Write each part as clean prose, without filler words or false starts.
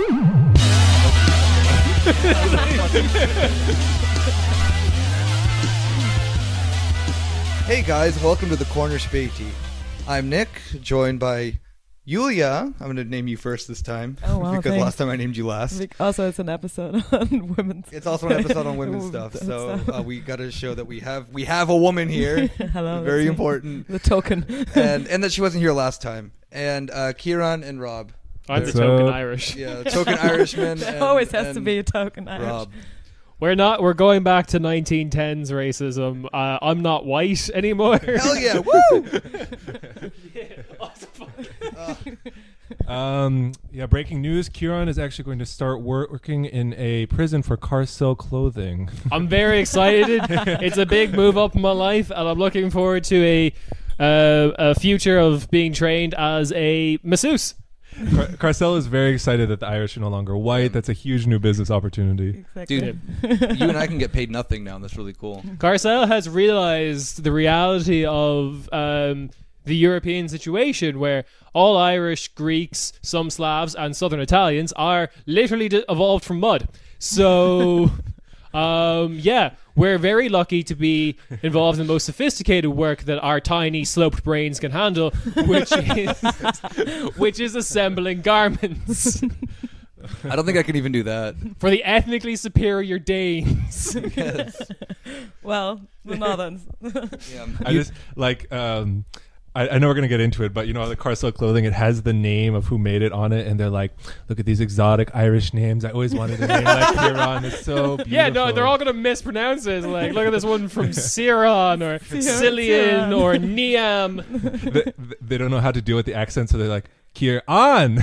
Hey guys, welcome to the Corner Späti. I'm Nick, joined by Yulia. I'm going to name you first this time. Oh, wow, because thanks. last time I named you last. Also, it's an episode on women's. It's also an episode on women's stuff. So we got to show that we have a woman here. Hello. Very important. The token. and that she wasn't here last time. And Ciarán and Rob. I'm the token Irish. Yeah, token Irishman. There always has to be a token Irish. Rob. We're going back to 1910s racism. I'm not white anymore. Hell yeah, woo! Yeah, breaking news. Ciarán is actually going to start working in a prison for Carcel clothing. I'm very excited. It's a big move up in my life, and I'm looking forward to a future of being trained as a masseuse. Carcel is very excited that the Irish are no longer white. That's a huge new business opportunity. Exactly. Dude, you and I can get paid nothing now, and that's really cool. Carcel has realized the reality of the European situation where all Irish, Greeks, some Slavs, and Southern Italians are literally evolved from mud. So, yeah, we're very lucky to be involved in the most sophisticated work that our tiny, sloped brains can handle, which is assembling garments. I don't think I can even do that. For the ethnically superior Danes. Yes. Well, the Northerns. Yeah. I just like. I know we're gonna get into it, but you know the Carcel clothing. It has the name of who made it on it, and they're like, "Look at these exotic Irish names. I always wanted a name like Ciarán. It's so beautiful." Yeah, no, they're all gonna mispronounce it. Like, look at this one from Ciarán or Cillian or Niam. They don't know how to deal with the accent, so they're like, Ciarán.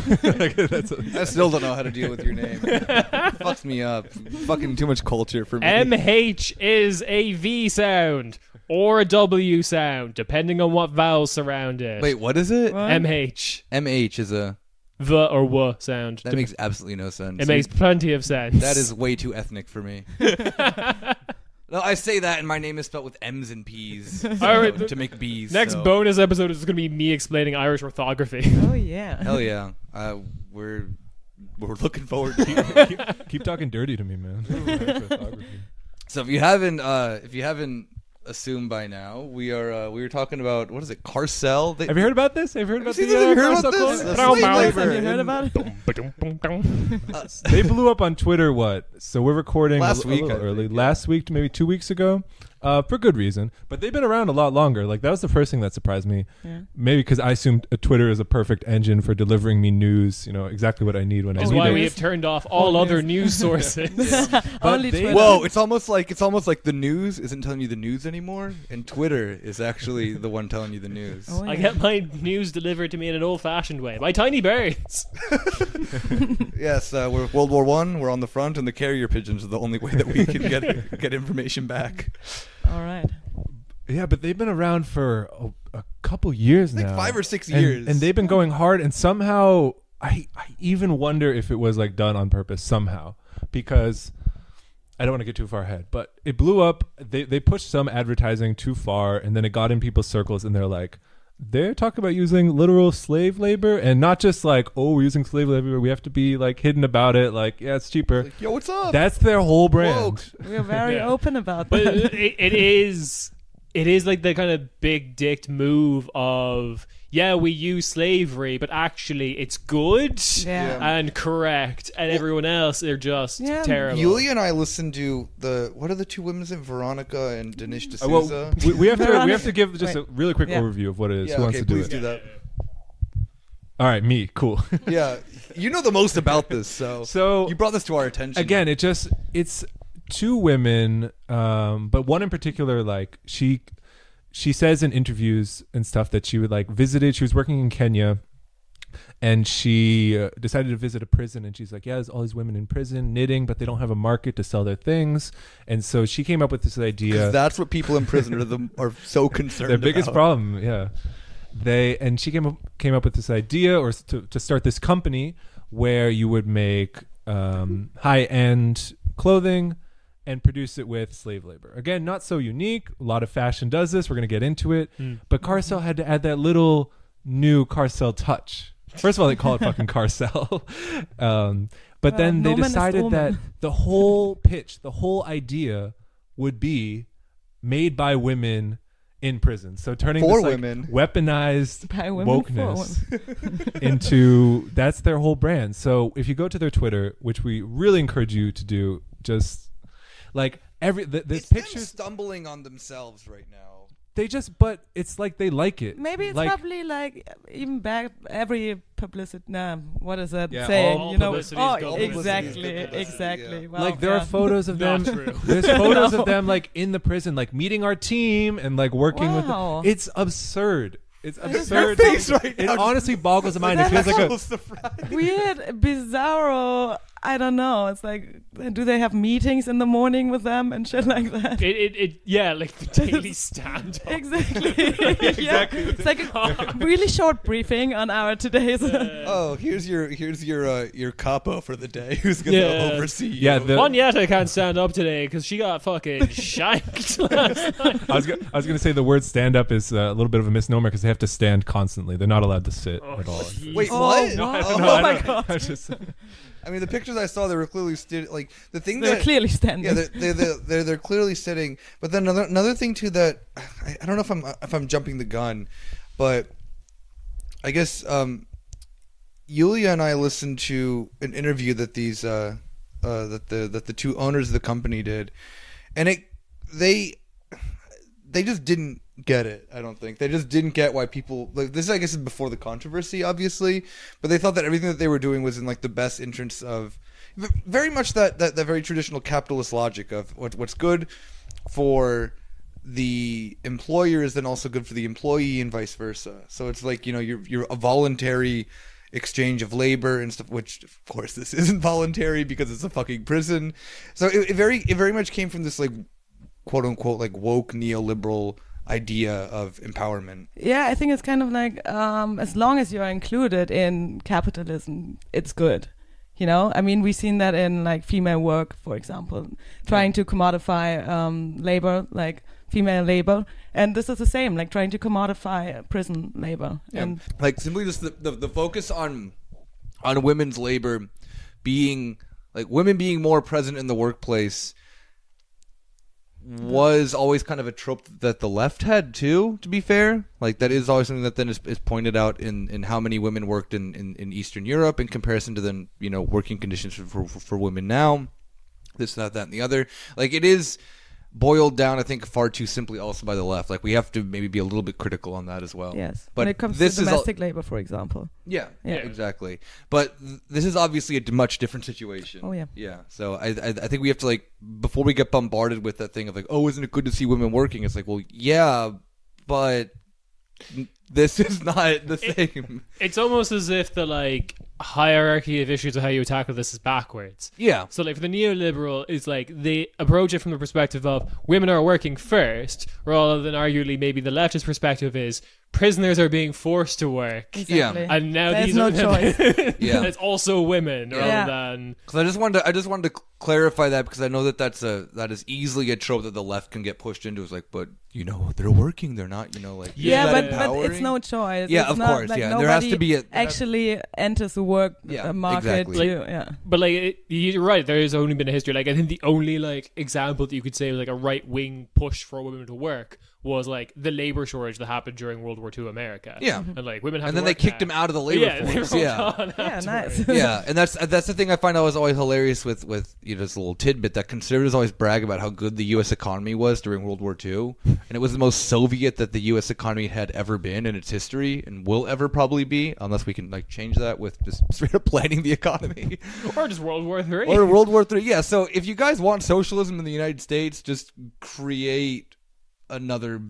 I still don't know how to deal with your name. Fucks me up. Fucking too much culture for me. MH is a V sound or a W sound, depending on what vowels surround it. Wait, what is it? What? MH. MH is a... V or W sound. That makes absolutely no sense. It makes plenty of sense. That is way too ethnic for me. No, I say that, and my nname is spelled with M's and P's to make B's. Next so. bonus episode is going to be me explaining Irish orthography. Oh, yeah. Hell yeah. We're looking forward to it. keep talking dirty to me, man. So if you haven't assumed by now, we were talking about, what is it, Carcel? Have you heard about this? Have you heard about Have you heard about Carcel this? clothing? Slave labor. Have you heard about it? They blew up on Twitter. So we're recording Last a week, little I early. think, yeah. Last week, maybe 2 weeks ago, for good reason. But they've been around a lot longer. Like that was the first thing that surprised me. Yeah. Maybe because I assumed Twitter is a perfect engine for delivering me news. You know exactly what I need when I Is need why it. we have turned off all other news sources. Only they- Twitter. Whoa, it's almost like the news isn't telling you the news anymore, and Twitter is actually the one telling you the news. Oh, yeah. I get my news delivered to me in an old-fashioned way by tiny birds. Yes, we're World War I. We're on the front, and the carrier pigeons are the only way that we can get information back. All right. Yeah, but they've been around for a couple years Like now. 5 or 6 And- years. and they've been going hard. And somehow, I even wonder if it was like done on purpose somehow, because I don't want to get too far ahead, but it blew up. They pushed some advertising too far, and then it got in people's circles, and they're talking about using literal slave labor, and not just like, oh, we're using slave labor. We have to be like hidden about it. Like, yeah, it's cheaper. Like, yo, what's up? That's their whole brand. Woke. We're very Yeah. open about But that. it is like the kind of big dicked move of, yeah, we use slavery, but actually it's good Yeah. and correct, and everyone else are just Yeah. terrible. Yulia and I listened to what are the two women's name? Veronica and Dinesh D'Souza. Well, we have to give just a really quick Yeah. overview of what it is. yeah, Who wants okay, to do please it? do that. All right, me. Cool. Yeah, you know the most about this, so you brought this to our attention. Again, it's two women, but one in particular, like she says in interviews and stuff that she would like visited. She was working in Kenya, and she decided to visit a prison. And she's like, yeah, there's all these women in prison knitting, but they don't have a market to sell their things. And so she came up with this idea. 'Cause that's what people in prison are so concerned Their biggest about. problem, yeah. She came up with this idea, or to start this company where you would make high-end clothing and produce it with slave labor. Again, not so unique. A lot of fashion does this. We're going to get into it. But Carcel had to add that little new Carcel touch. First of all, they call it fucking Carcel. But But then they no man is decided woman. that the whole pitch, the whole idea would be made by women in prison. So turning For this like women. weaponized By women for wokeness into that's their whole brand. So if you go to their Twitter, which we really encourage you to do, just like there's It's them pictures. stumbling on themselves right now. They just, but it's like they like it. Maybe it's like, probably like even back every publicity. Nah, what is that Yeah, saying? all you know, publicity is good publicity. exactly, Good publicity, exactly. yeah. Well, like there are photos of Not them. true. There's photos No. of them like in the prison, like meeting our team and like working Wow. with. It's absurd. It's Your absurd. face right It now honestly boggles the mind. It feels like a. surprised. Weird, bizarro. I don't know. It's like, do they have meetings in the morning with them and shit like that? Yeah, like the daily stand up. Exactly. Yeah. It's like a really short briefing on our today's. Oh, here's your capo for the day. Who's gonna Yeah. oversee you? Yeah, the- Juanita can't stand up today because she got fucking shanked last night. I was gonna say the word stand up is a little bit of a misnomer because they have to stand constantly. They're not allowed to sit at all. Wait, Oh, what? wow. I don't Oh know. I my don't- God. I just- I mean, the pictures I saw, they were clearly like the thing They're that clearly standing. yeah, they're clearly sitting. But then another thing too that I don't know if I'm jumping the gun, but I guess Yulia and I listened to an interview that these that the two owners of the company did, and they just didn't get it. I don't think they just didn't get why people like this. I guess is before the controversy, obviously, but they thought that everything that they were doing was in like the best interest of very much that very traditional capitalist logic of what's good for the employer is then also good for the employee and vice versa. So it's like, you know, you're a voluntary exchange of labor and stuff, which of course this isn't voluntary because it's a fucking prison. So it very much came from this like quote unquote like woke neoliberal idea of empowerment. Yeah, I think it's kind of like as long as you're included in capitalism, it's good. You know, I mean, we've seen that in like female work, for example, trying to commodify labor, like female labor, and this is the same, like trying to commodify prison labor. And Like simply just the focus on women's labor being like women being more present in the workplace was always kind of a trope that the left had too, to be fair. Like that is always something that then is pointed out in how many women worked in Eastern Europe in comparison to then, you know, working conditions for women now. This, that, and the other. Like it is boiled down, I think, far too simply also by the left. Like we have to maybe be a little bit critical on that as well. yes, But when it comes this to is domestic labor, for example. Yeah, Yeah. exactly. But this is obviously a much different situation. Oh, yeah. Yeah. So I think we have to like before we get bombarded with that thing of like, oh, isn't it good to see women working? It's like, well, yeah, but this is not the same. It's almost as if the like hierarchy of issues of how you tackle this is backwards. Yeah. So like for the neoliberal, it's like they approach it from the perspective of women are working first, rather than arguably maybe the leftist perspective is prisoners are being forced to work. Exactly. And now There's these no are choice. Yeah. it's also women Yeah. rather than Because I just wanted to clarify that because I know that that is easily a trope that the left can get pushed into. It's like, but you know, they're working, they're not, you know, like Yeah, isn't that but it's empowering? no choice. Yeah, It's of not, course, like, yeah. There has to nobody be actually enters the work Yeah, market. exactly. Yeah. But like you're right, there has only been a history. Like I think the only like example that you could say was like a right wing push for women to work was like the labor shortage that happened during World War II America. Yeah. And like women have and to then they work kicked now. him out of the labor Yeah, they force. were Yeah. gone Yeah, afterwards. nice. Yeah, and that's the thing I find always hilarious with you know, this little tidbit that conservatives always brag about how good the U.S. economy was during World War II, and it was the most Soviet that the U.S. economy had ever been in its history and will ever probably be, unless we can like change that with just straight up planning the economy Or just World War III. or World War III. Yeah, so if you guys want socialism in the United States, just create another.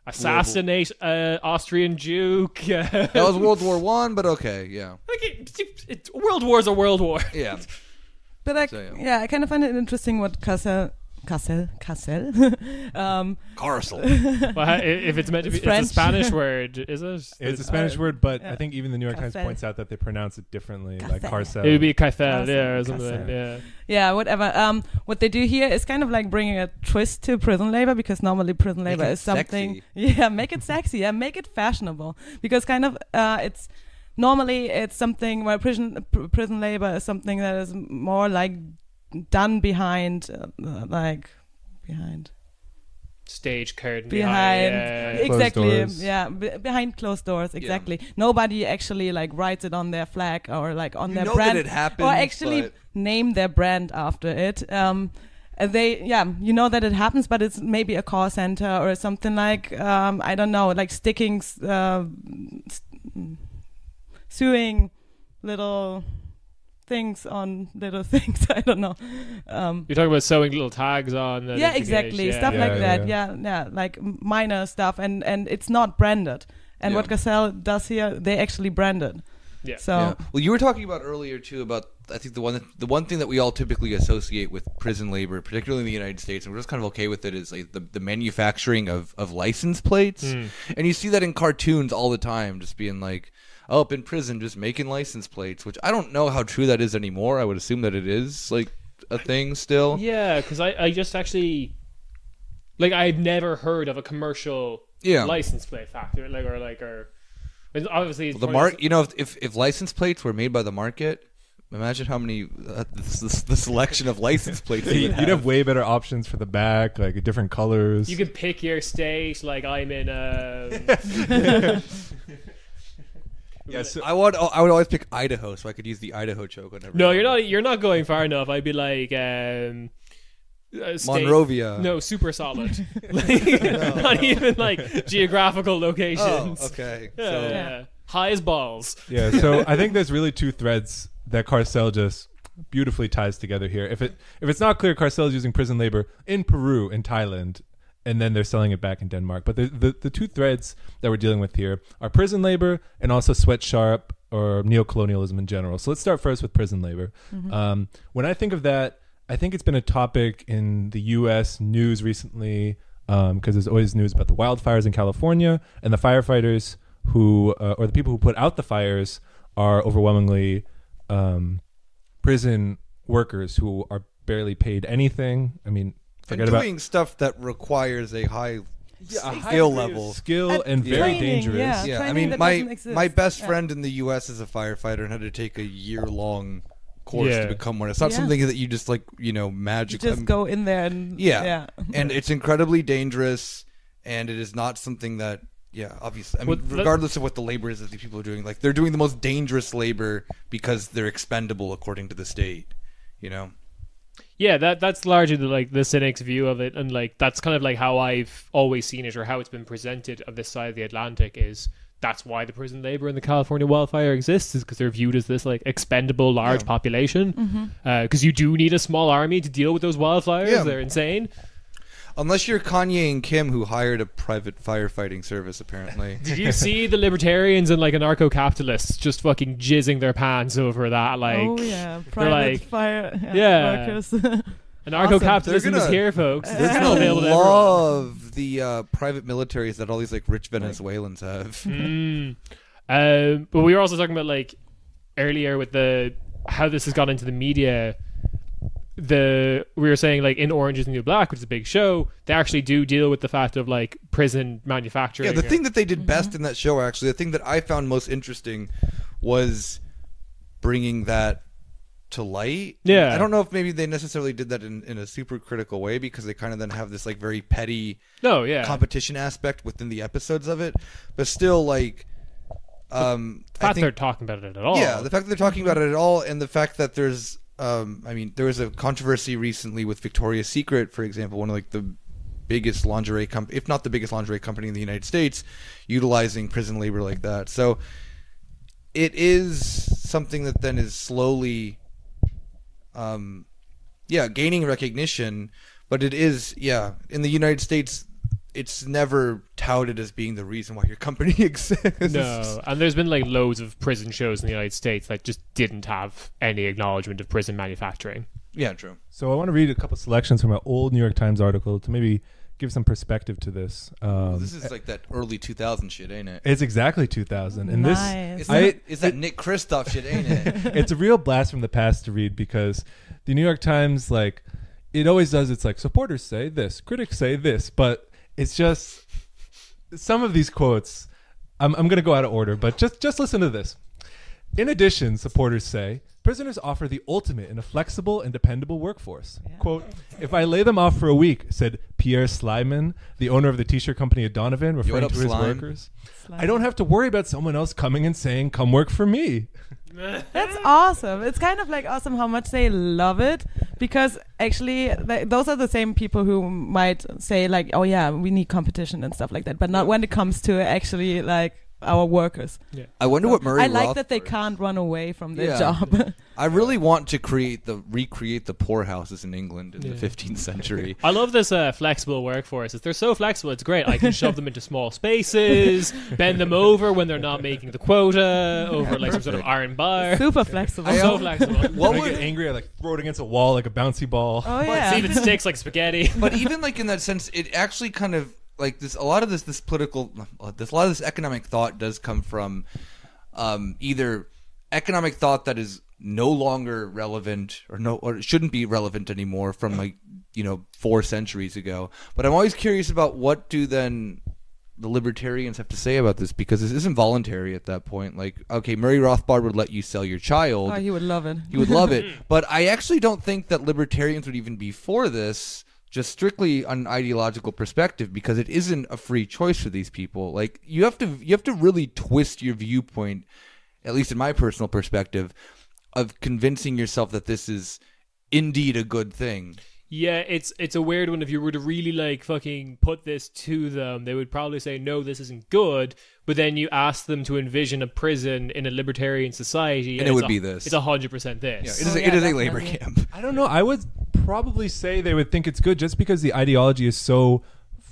Assassinate Austrian Duke. That was World War One, but okay, yeah, World Wars are World War. yeah. But I, So, yeah, I kind of find it interesting what Cassel Cassel. Carcel. Well, if it's meant to be, It's it's a French. Spanish word, is it? It's a Spanish word, but yeah. I think even the New York Times Café. points out that they pronounce it differently, like Café. carcel. It would be Caifel, Cassel, yeah, or something. Cassel. Yeah. Yeah, whatever. What they do here is kind of like bringing a twist to prison labor, because normally prison labor it is something. sexy. Yeah, make it sexy. Yeah, make it fashionable, because kind of it's normally it's something where prison labor is something that is more like done behind stage curtain behind exactly doors. behind closed doors, exactly. Nobody actually like writes it on their flag or like on their know brand that it happens, or actually but- name their brand after it. You know that it happens, but it's maybe a call center or something like I don't know, like sticking sewing little things on little things. I don't know. You're talking about sewing little tags on. Yeah, exactly. Stuff like that. Yeah, like minor stuff, and it's not branded. And what Gazelle does here, they actually brand it. Yeah. So well, you were talking about earlier too about I think the one thing that we all typically associate with prison labor, particularly in the United States, and we're just kind of okay with it, is like the manufacturing of license plates, and you see that in cartoons all the time, just being like, oh, up in prison, just making license plates, which I don't know how true that is anymore. I would assume that it is like a thing still. Yeah, because I just actually like I've never heard of a commercial license plate factory or obviously it's You know, if license plates were made by the market, imagine how many the selection of license plates You'd have way better options for the back, like different colors. You could pick your state. Like I'm in Yeah, so I would always pick Idaho, so I could use the Idaho choke on everything. No, you're not going far enough. I'd be like Monrovia. No, super solid. Not even like geographical locations. Oh, okay. Yeah. High as balls. Yeah, so I think there's really two threads that Carcel just beautifully ties together here. If it's not clear, Carcel is using prison labor in Peru and Thailand, and then they're selling it back in Denmark. But the two threads that we're dealing with here are prison labor and also sweatshop or neocolonialism in general. So let's start first with prison labor. When I think of that, I think it's been a topic in the U.S. news recently because there's always news about the wildfires in California, and the firefighters who, or the people who put out the fires, are overwhelmingly prison workers who are barely paid anything. I mean, forget about doing stuff that requires a high skill level. Skill and very training, dangerous. Yeah, I training mean, that doesn't exist. my best friend in the U.S. is a firefighter and had to take a year-long course to become one. It's not something that you just magically just go in there and and it's incredibly dangerous, and it is not something that obviously. I mean, regardless of what the labor is that these people are doing, like they're doing the most dangerous labor because they're expendable according to the state. You know. Yeah, that's largely the cynic's view of it, and like that's kind of like how I've always seen it, or how it's been presented on this side of the Atlantic. Is that's why the prison labor in the California wildfire exists, is because they're viewed as this like expendable large population. Because you do need a small army to deal with those wildfires. Yeah. They're insane. Unless you're Kanye and Kim, who hired a private firefighting service, apparently. Did you see the libertarians and like anarcho-capitalists just fucking jizzing their pants over that? Like, oh yeah, private fire workers. Anarcho-capitalism is here, folks. They're It's gonna available to everyone. love the private militaries that all these like rich Venezuelans have. But we were also talking about like earlier with how this has gone into the media. We were saying like in Orange is the New Black, which is a big show, they actually do deal with the fact of like prison manufacturing. Yeah, the thing that they did best in that show, actually, the thing that I found most interesting was bringing that to light. Yeah. I don't know if maybe they necessarily did that in a super critical way, because they kind of then have this like very petty competition aspect within the episodes of it, but still like the fact they're talking about it at all. Yeah, the fact that they're talking about it at all, and the fact that there's there was a controversy recently with Victoria's Secret, for example, one of like the biggest lingerie company, if not the biggest lingerie company in the United States, utilizing prison labor like that. So it is something that then is slowly gaining recognition, but it is in the United States it's never touted as being the reason why your company exists. No, and there's been like loads of prison shows in the United States that just didn't have any acknowledgement of prison manufacturing. Yeah, true. So I want to read a couple selections from an old New York Times article to maybe give some perspective to this. This is like that early 2000 shit, ain't it? It's exactly 2000. And Nice. Is that Nick Kristoff shit, ain't it? It's a real blast from the past to read, because the New York Times, like, it always does. It's like, supporters say this, critics say this, but it's just some of these quotes. I'm going to go out of order, but just listen to this. In addition, supporters say, prisoners offer the ultimate in a flexible and dependable workforce. Yeah. Quote, if I lay them off for a week, said Pierre Slyman, the owner of the t-shirt company Donovan, referring to his workers, I don't have to worry about someone else coming and saying, come work for me. That's awesome. It's kind of like awesome how much they love it, because actually those are the same people who might say like, oh yeah, we need competition and stuff like that, but not when it comes to actually like our workers. Yeah. I wonder what Murray I like Rothbard, that they can't run away from their Yeah. job. I really want to recreate the poorhouses in England in the 15th century. I love this flexible workforce. They're so flexible, it's great. I can shove them into small spaces, bend them over when they're not making the quota, over like some sort of iron bar. Super flexible. So flexible. What When I would, get angry, I like throw it against a wall like a bouncy ball. Oh See yeah. if it sticks like spaghetti. but even like in that sense, it actually kind of like this. A lot of this political, a lot of this economic thought does come from either economic thought that is no longer relevant or it shouldn't be relevant anymore from like 4 centuries ago. But I'm always curious about what do then the libertarians have to say about this, because this isn't voluntary at that point. Like, okay, Murray Rothbard would let you sell your child. Oh, he would love it. He would love it. But I actually don't think that libertarians would even be for this, just strictly on an ideological perspective, because it isn't a free choice for these people. Like, you have to really twist your viewpoint, at least in my personal perspective, of convincing yourself that this is indeed a good thing. Yeah, it's a weird one. If you were to really like fucking put this to them, they would probably say, no, this isn't good. But then you ask them to envision a prison in a libertarian society, And it would be this. It's 100% this. Yeah, it is a labor camp. I don't know. I would probably say they would think it's good just because the ideology is so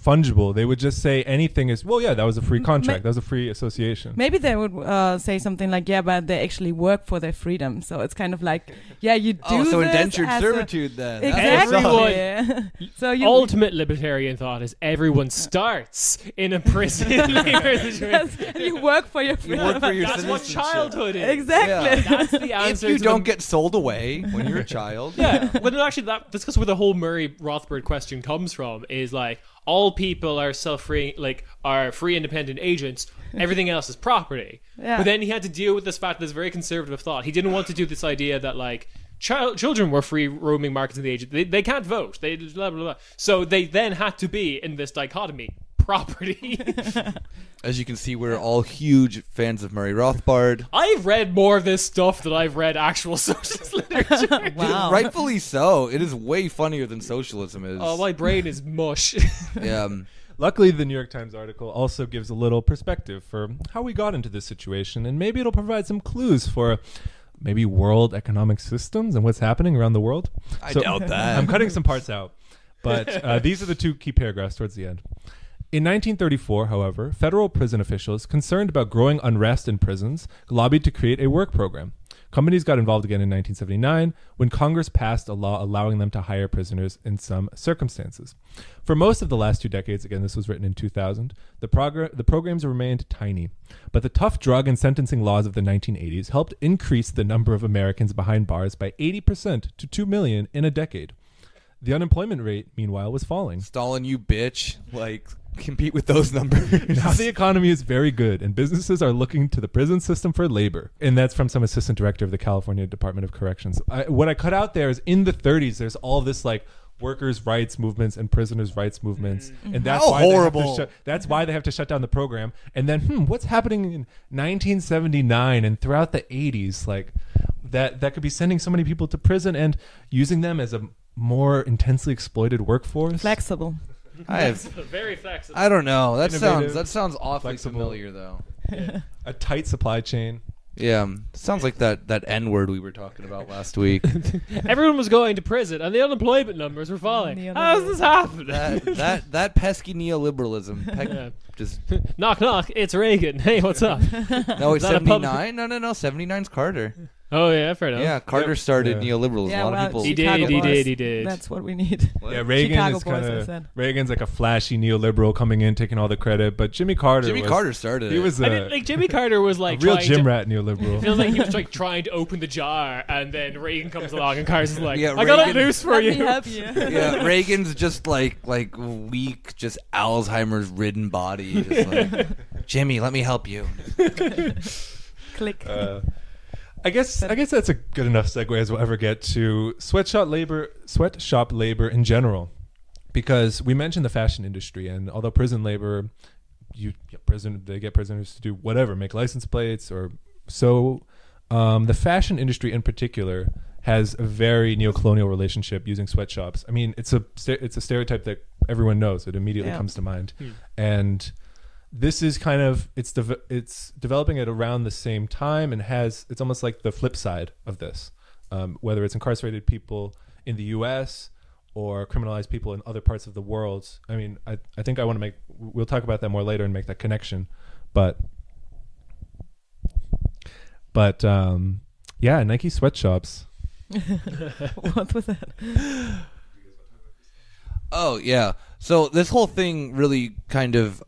fungible. They would just say anything is, well, yeah, that was a free contract. That was a free association. Maybe they would say something like, yeah, but they actually work for their freedom. So it's kind of like, yeah, you do Oh, so this indentured as servitude then. Exactly. So you Ultimate libertarian thought is everyone starts in a prison labor situation. and you work for your freedom. work for your That's what citizenship. childhood is. Exactly. That's the answer. If you to don't the- get sold away when you're a child. Yeah, but no, actually, that's where the whole Murray Rothbard question comes from. Is like all people are self-free, like are free independent agents. Everything else is property. Yeah. But then he had to deal with this fact, this very conservative thought. He didn't want to do this idea that like children were free roaming markets in the age. They can't vote. They blah blah blah. So they then had to be in this dichotomy: property. As you can see, we're all huge fans of Murray Rothbard. I've read more of this stuff than I've read actual socialist literature. Wow. Rightfully so. It is way funnier than socialism is. Oh, my brain is mush. Yeah. Luckily, the New York Times article also gives a little perspective for how we got into this situation, and maybe it'll provide some clues for maybe world economic systems and what's happening around the world. I doubt that. I'm cutting some parts out, but these are the 2 key paragraphs towards the end. In 1934, however, federal prison officials, concerned about growing unrest in prisons, lobbied to create a work program. Companies got involved again in 1979 when Congress passed a law allowing them to hire prisoners in some circumstances. For most of the last 2 decades, again, this was written in 2000, the programs remained tiny. But the tough drug and sentencing laws of the 1980s helped increase the number of Americans behind bars by 80% to 2 million in a decade. The unemployment rate, meanwhile, was falling. Stalin, you bitch. Like, compete with those numbers. Now the economy is very good, and businesses are looking to the prison system for labor. And that's from some assistant director of the California Department of Corrections. What I cut out there is in the 30s, there's all this like workers' rights movements and prisoners' rights movements, and that's How why horrible. that's why they have to shut down the program. And then, what's happening in 1979 and throughout the 80s? Like that could be sending so many people to prison and using them as a more intensely exploited workforce. Flexible. Very flexible. I don't know. Innovative, That sounds awfully flexible. familiar, though. A tight supply chain. Yeah, sounds like that N word we were talking about last week. Everyone was going to prison, and the unemployment numbers were falling. How's this happen? that pesky neoliberalism. Yeah. Just Knock knock. It's Reagan. Hey, what's up? no, it's Is that a pub- 79. No, 79's Carter. Oh yeah, fair enough. Yeah, Carter started Yeah. neoliberalism. Yeah, a lot well, of people. He did, Chicago he boys. did, he did. That's what we need. Yeah, Reagan Chicago is boys, kind I of said. Reagan's like a flashy neoliberal coming in, taking all the credit. But Jimmy Carter started He it. was I mean, like Jimmy Carter was a like real trying gym to, rat It neoliberal. feels like he was like trying to open the jar, and then Reagan comes along, and Carter's like, Yeah, "I got a Reagan- news for Let you." me help you. Yeah, Reagan's just like weak, just Alzheimer's ridden body. Just like, Jimmy, let me help you. Click. I guess that's a good enough segue as we'll ever get to sweatshop labor in general, because we mentioned the fashion industry, and although prison labor, they get prisoners to do whatever, make license plates or so. The fashion industry in particular has a very neo-colonial relationship using sweatshops. I mean, it's a stereotype that everyone knows. It immediately comes to mind, and this is kind of it's developing at around the same time, and it's almost like the flip side of this, whether it's incarcerated people in the U.S. or criminalized people in other parts of the world. I mean, I think we'll talk about that more later and make that connection, but yeah, Nike sweatshops. What was that? Oh yeah. So this whole thing really kind of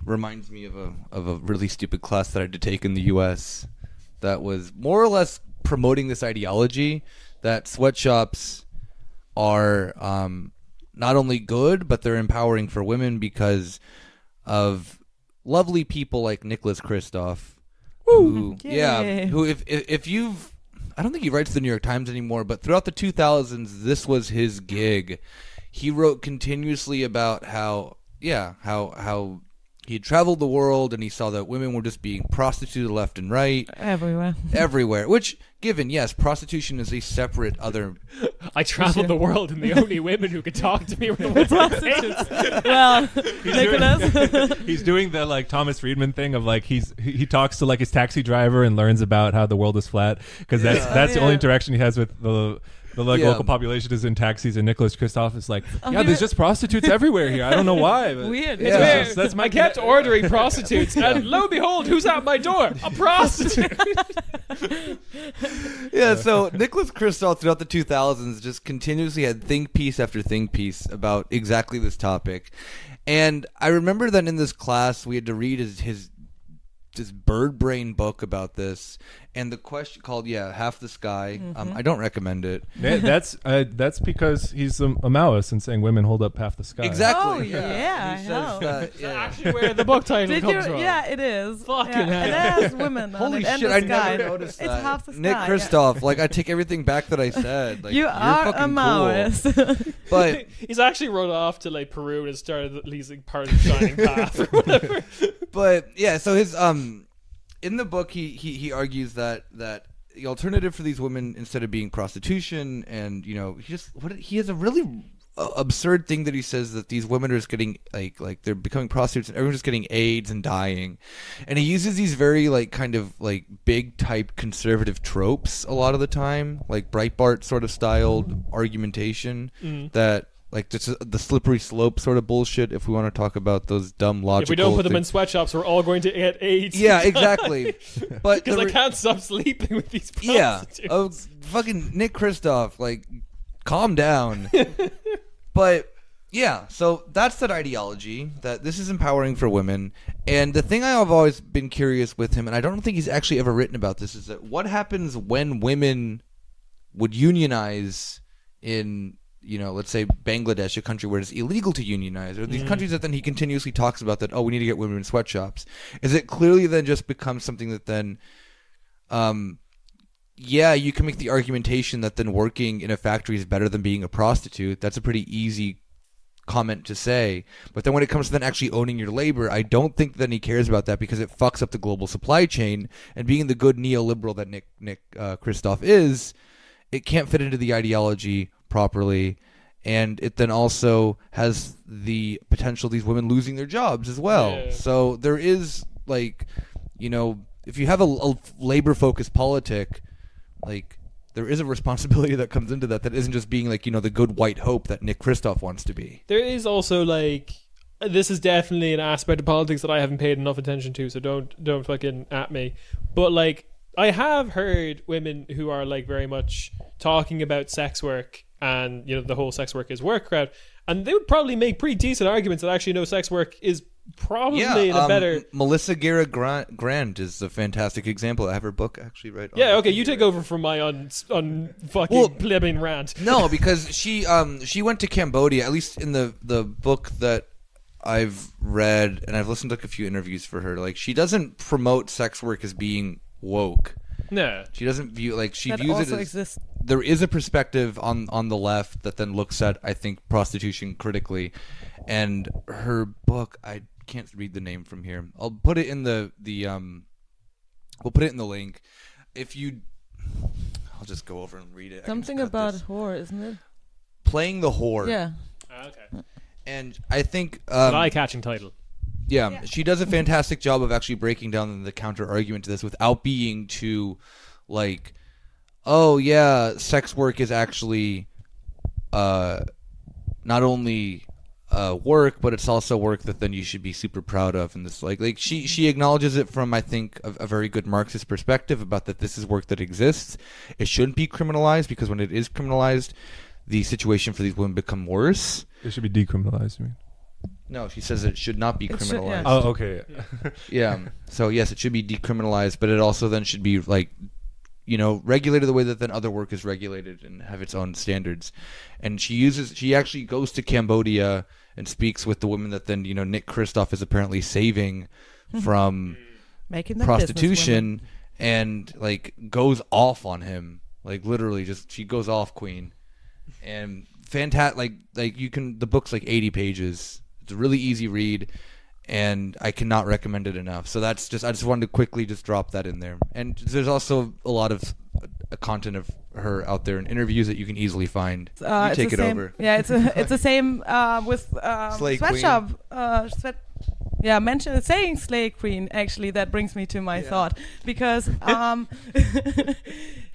reminds me of a really stupid class that I had to take in the U.S. that was more or less promoting this ideology that sweatshops are not only good, but they're empowering for women because of lovely people like Nicholas Kristof. Who if you've, I don't think he writes the New York Times anymore, but throughout the 2000s, this was his gig. He wrote continuously about how he had traveled the world and he saw that women were just being prostituted left and right. Everywhere. Which, given, yes, prostitution is a separate other... I traveled the world and the only women who could talk to me were the prostitutes. Well, Nicholas. He's doing the like Thomas Friedman thing of like he talks to like his taxi driver and learns about how the world is flat, because that's the only interaction he has with the local population is in taxis, and Nicholas Kristof is like, there's just prostitutes everywhere here. I don't know why. But weird. It's weird. I kept ordering prostitutes, and lo and behold, who's at my door? A prostitute. Yeah, so Nicholas Kristof throughout the 2000s just continuously had think piece after think piece about exactly this topic. And I remember that in this class, we had to read his bird brain book about this, and the question called Half the Sky. I don't recommend it. That's because he's a Maoist and saying women hold up half the sky. Exactly. Oh yeah, He says that, That's actually where the book title comes from. Yeah, it is. Fucking hell. hell. It has women on Holy it, and shit, the I sky. never noticed that. It's half the sky. Nick Kristof, like, I take everything back that I said. Like, You you're are a fucking Maoist. cool. But he's actually rode off to like Peru and started at least like part of the Shining Path or whatever. But yeah, so his in the book he argues that the alternative for these women, instead of being prostitution, and he has a really absurd thing that he says, that these women are just getting like they're becoming prostitutes and everyone's just getting AIDS and dying, and he uses these very like kind of like big type conservative tropes a lot of the time, like Breitbart sort of styled argumentation that. Like the slippery slope sort of bullshit, if we want to talk about those dumb logical... If we don't put them in sweatshops, we're all going to get AIDS. Yeah, exactly. But because I can't stop sleeping with these prostitutes. Yeah. Fucking Nick Kristof, like, calm down. But, yeah, so that's that ideology, that this is empowering for women. And the thing I've always been curious with him, and I don't think he's actually ever written about this, is that what happens when women would unionize in... let's say Bangladesh, a country where it's illegal to unionize, or these countries that then he continuously talks about that, we need to get women in sweatshops. Is it clearly then just becomes something that then, you can make the argumentation that then working in a factory is better than being a prostitute. That's a pretty easy comment to say. But then when it comes to then actually owning your labor, I don't think that he cares about that, because it fucks up the global supply chain. And being the good neoliberal that Nick Kristof is, it can't fit into the ideology properly, and it then also has the potential of these women losing their jobs as well. Yeah. So there is like, if you have a labor focused politic, like there is a responsibility that comes into that isn't just being like, the good white hope that Nick Kristof wants to be. There is also like, this is definitely an aspect of politics that I haven't paid enough attention to, so don't fucking at me. But like, I have heard women who are like very much talking about sex work and the whole sex work is work crowd, and they would probably make pretty decent arguments that actually no, sex work is probably in a better... Melissa Guerra Grant is a fantastic example. I have her book actually right. Yeah, okay, you take over from my fucking plebeian rant. No, because she went to Cambodia, at least in the book that I've read, and I've listened to a few interviews for her. Like, she doesn't promote sex work as being woke. No. She doesn't view she That views it also as exists. there is a perspective on the left that then looks at, I think, prostitution critically, and her book, I can't read the name from here. I'll put it in the we'll put it in the link. I'll just go over and read it. Something about whore, isn't it? Playing the whore. Yeah. Okay. And I think An eye-catching title. yeah, she does a fantastic job of actually breaking down the counter argument to this without being too like, oh yeah, sex work is actually not only work, but it's also work that then you should be super proud of. And this like she acknowledges it from, I think, a very good Marxist perspective about that this is work that exists. It shouldn't be criminalized, because when it is criminalized, the situation for these women become worse. It should be decriminalized, you mean? No, she says it should not be It should, criminalized. yeah. Oh, okay. Yeah. So yes, it should be decriminalized, but it also then should be like, regulated the way that then other work is regulated and have its own standards. And she actually goes to Cambodia and speaks with the women that then, Nick Kristoff is apparently saving from Making them prostitution, and like goes off on him. Like literally she goes off queen. And fantastic, the book's like 80 pages. It's a really easy read, and I cannot recommend it enough. So I just wanted to quickly just drop that in there. And there's also a lot of content of her out there in interviews that you can easily find. You take it over. Yeah, it's the same with Slay Sweatshop. Saying Slay Queen, actually, that brings me to my thought, because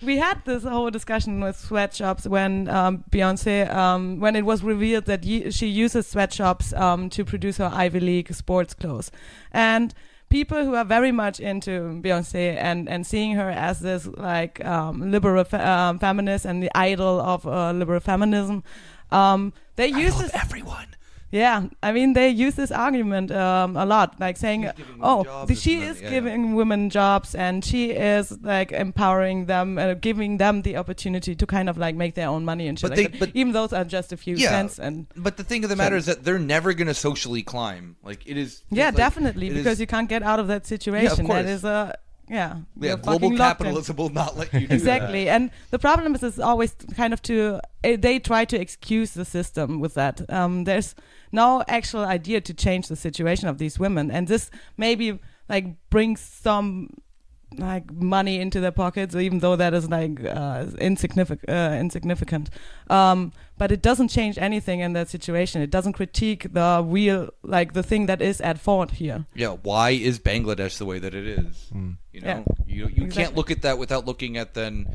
we had this whole discussion with Sweatshops when Beyonce, when it was revealed that she uses Sweatshops to produce her Ivy League sports clothes, and people who are very much into Beyonce and seeing her as this liberal feminist and the idol of liberal feminism, they use this. Everyone. Yeah, I mean, they use this argument a lot, like saying, she is giving women jobs, and she is like empowering them, giving them the opportunity to kind of like make their own money and shit. But even those are just a few cents. But the thing of the matter is that they're never going to socially climb. Like it is. Yeah, definitely, because you can't get out of that situation. Yeah, of course. That is a. Yeah, global capitalism will not let you do exactly. And the problem is it's always kind of they try to excuse the system with that. There's no actual idea to change the situation of these women, and this maybe like brings some like money into their pockets, even though that is like insignificant. But it doesn't change anything in that situation. It doesn't critique the real, like the thing that is at fault here. Yeah, why is Bangladesh the way that it is? You can't look at that without looking at then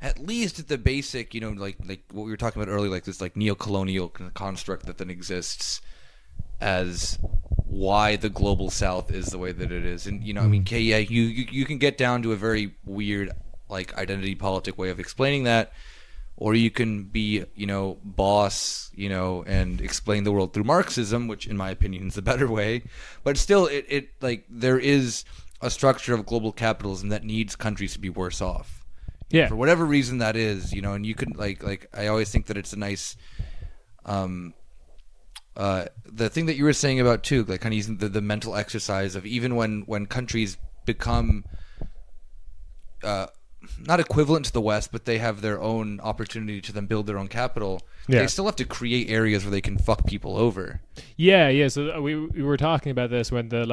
at least at the basic, like what we were talking about earlier, like this like neo-colonial construct that then exists as why the global South is the way that it is. And I mean, you can get down to a very weird like identity politic way of explaining that, or you can be boss and explain the world through Marxism, which in my opinion is the better way. But still, it like there is a structure of global capitalism that needs countries to be worse off. Yeah, for whatever reason that is, and you can like I always think that it's a nice the thing that you were saying about too, like kind of using the mental exercise of even when countries become not equivalent to the West, but they have their own opportunity to then build their own capital. They still have to create areas where they can fuck people over. Yeah. So we were talking about this when the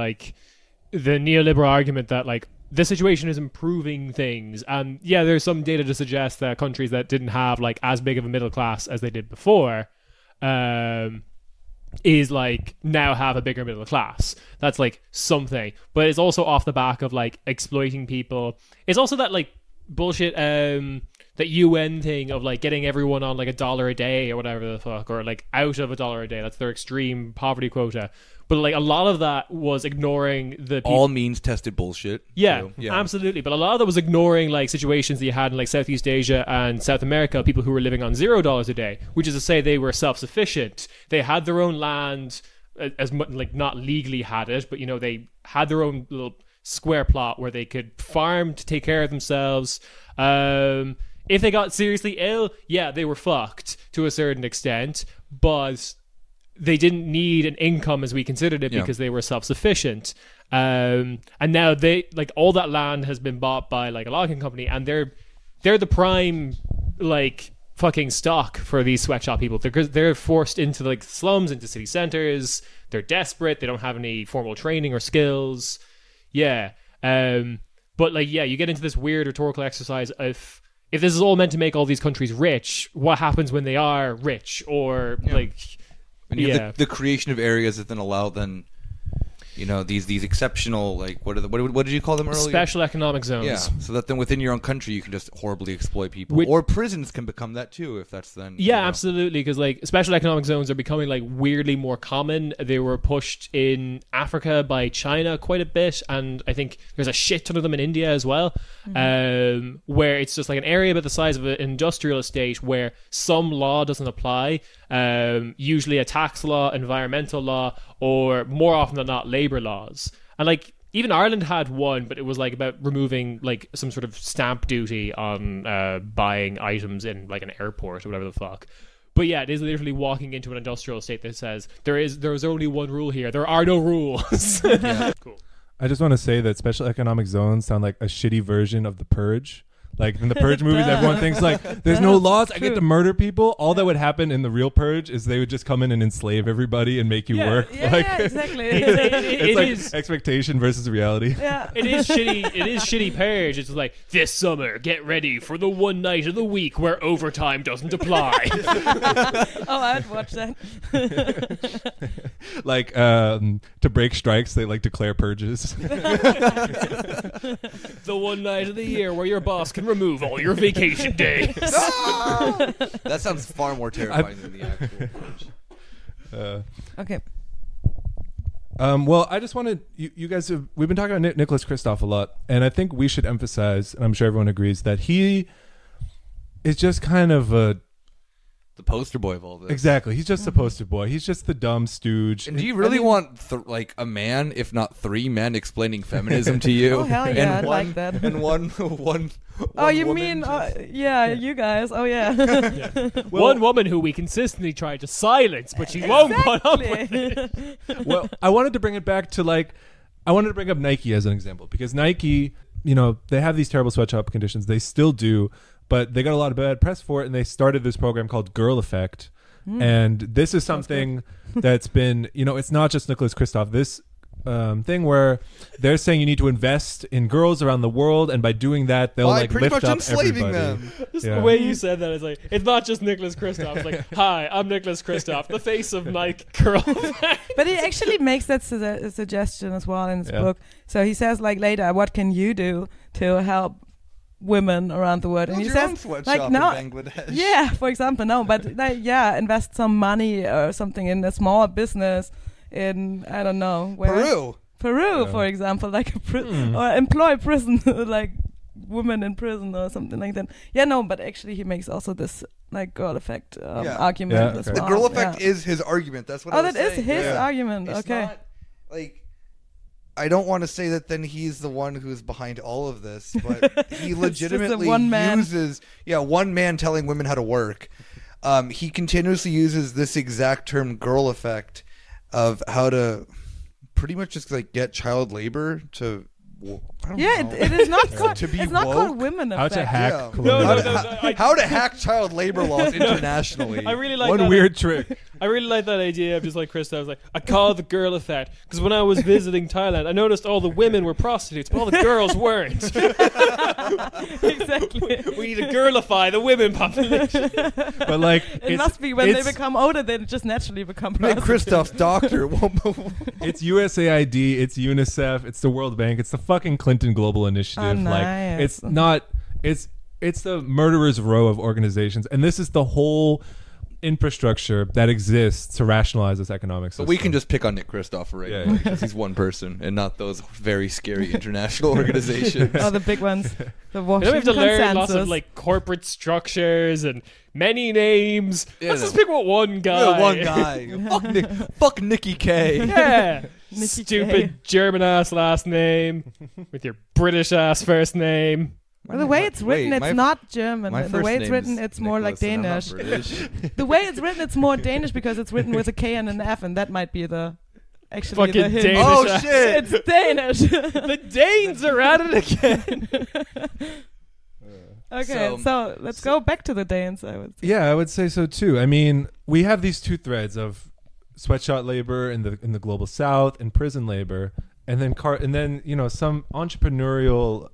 neoliberal argument that like the situation is improving things, and there's some data to suggest that countries that didn't have like as big of a middle class as they did before is like now have a bigger middle class. That's like something, but it's also off the back of like exploiting people. It's also that like bullshit that UN thing of like getting everyone on like $1 a day or whatever the fuck, or like out of $1 a day. That's their extreme poverty quota. But like a lot of that was ignoring the people. All means tested bullshit. Yeah, absolutely. But a lot of that was ignoring like situations that you had in like Southeast Asia and South America, people who were living on $0 a day, which is to say they were self-sufficient. They had their own land, as much like not legally had it, but they had their own little square plot where they could farm to take care of themselves. If they got seriously ill, they were fucked to a certain extent, but they didn't need an income as we considered it because they were self-sufficient. And now they like all that land has been bought by like a logging company, and they're the prime like fucking stock for these sweatshop people. They're forced into like slums, into city centers. They're desperate. They don't have any formal training or skills. Yeah. But like, yeah, you get into this weird rhetorical exercise of if this is all meant to make all these countries rich, what happens when they are rich? Or like, and you have the creation of areas that then allow these exceptional, like what did you call them earlier? Special economic zones. Yeah, so that then within your own country you can just horribly exploit people, or prisons can become that too if that's then. Yeah, absolutely, because like special economic zones are becoming like weirdly more common. They were pushed in Africa by China quite a bit, and I think there's a shit ton of them in India as well, where it's just like an area about the size of an industrial estate where some law doesn't apply, usually a tax law, environmental law, or more often than not labor laws. And like even Ireland had one, but it was like about removing like some sort of stamp duty on buying items in like an airport or whatever the fuck. But yeah, it is literally walking into an industrial estate that says there is only one rule here. There are no rules. Cool. I just want to say that special economic zones sound like a shitty version of The Purge. Like in the Purge movies, everyone thinks like there's no laws. I get to murder people. All that would happen in the real Purge is they would just come in and enslave everybody and make you work. Yeah, exactly. It like is expectation versus reality. Yeah. It is shitty. It is shitty Purge. It's like this summer, get ready for the one night of the week where overtime doesn't apply. Oh, I'd watch that. Like to break strikes, they like declare purges. The one night of the year where your boss can remove all your vacation days. That sounds far more terrifying than the actual Purge. Okay. Well, I just wanted you guys we've been talking about Nicholas Kristof a lot, and I think we should emphasize, and I'm sure everyone agrees, that he is just kind of the poster boy of all this. Exactly. He's just the poster boy. He's just the dumb stooge. And do you really want like a man, if not three men, explaining feminism to you? Oh hell yeah, I'd like that. And one oh, you woman mean you guys? Oh yeah. Well, one woman who we consistently try to silence, but she won't put up with it. Well, I wanted to bring it back to I wanted to bring up Nike as an example, because Nike, they have these terrible sweatshop conditions. They still do. But they got a lot of bad press for it, and they started this program called Girl Effect. And this is something that's been, it's not just Nicholas Kristof. This thing where they're saying you need to invest in girls around the world, and by doing that, they'll pretty lift much up enslaving everybody. them. Just the way you said that, it's not just Nicholas Kristof. It's like, hi, I'm Nicholas Kristof, the face of Nike Girl Effect. But he actually makes that suggestion as well in his book. So he says later, what can you do to help women around the world? And he says in Bangladesh. Yeah, for example, but invest some money or something in a small business in, I don't know, where Peru, for example, or employ prison like women in prison or something like that. But actually he makes also this girl effect argument as well. The girl effect is his argument. That's what I was saying. That is his argument. It's okay. Not, I don't want to say that then he's the one who's behind all of this, but he legitimately uses one man telling women how to work. He continuously uses this exact term "girl effect" of how to pretty much just get child labor to. It is not called. To be it's not woke? called women effect. How to hack? How to hack child labor laws internationally? I really like one weird trick. I really like that idea of just like Chris. I was like, I call it the girl effect because when I was visiting Thailand, I noticed all the women were prostitutes, but all the girls weren't. Exactly. We need to girlify the women population. But it must be when they become older, they just naturally become prostitutes. Christoph's doctor. It's USAID, it's UNICEF, it's the World Bank, it's the fucking Clinton Global Initiative. Oh, nice. It's not. It's the murderer's row of organizations, and this is the whole infrastructure that exists to rationalize this economic system. But we can just pick on Nick Kristof right now because he's one person and not those very scary international organizations. Oh, the big ones. The we Washington have to learn Consensus. lots of corporate structures and many names. Let's just pick one guy. Yeah, one guy. Fuck Nikki K. Yeah. Nikki Stupid K. German ass last name with your British ass first name. Well, the way it's written, it's not German. My The first way it's written, name's it's more like Nicholas, and I'm not Danish. British. The way it's written, it's more Danish because it's written with a K and an F, and that might be the actually Fucking the hint. Danish. Oh shit! It's Danish. The Danes are at it again. Okay, so let's go back to the Danes. I would say. Yeah, I would say so too. I mean, we have these two threads of sweatshop labor in the global south and prison labor, and then you know, some entrepreneurial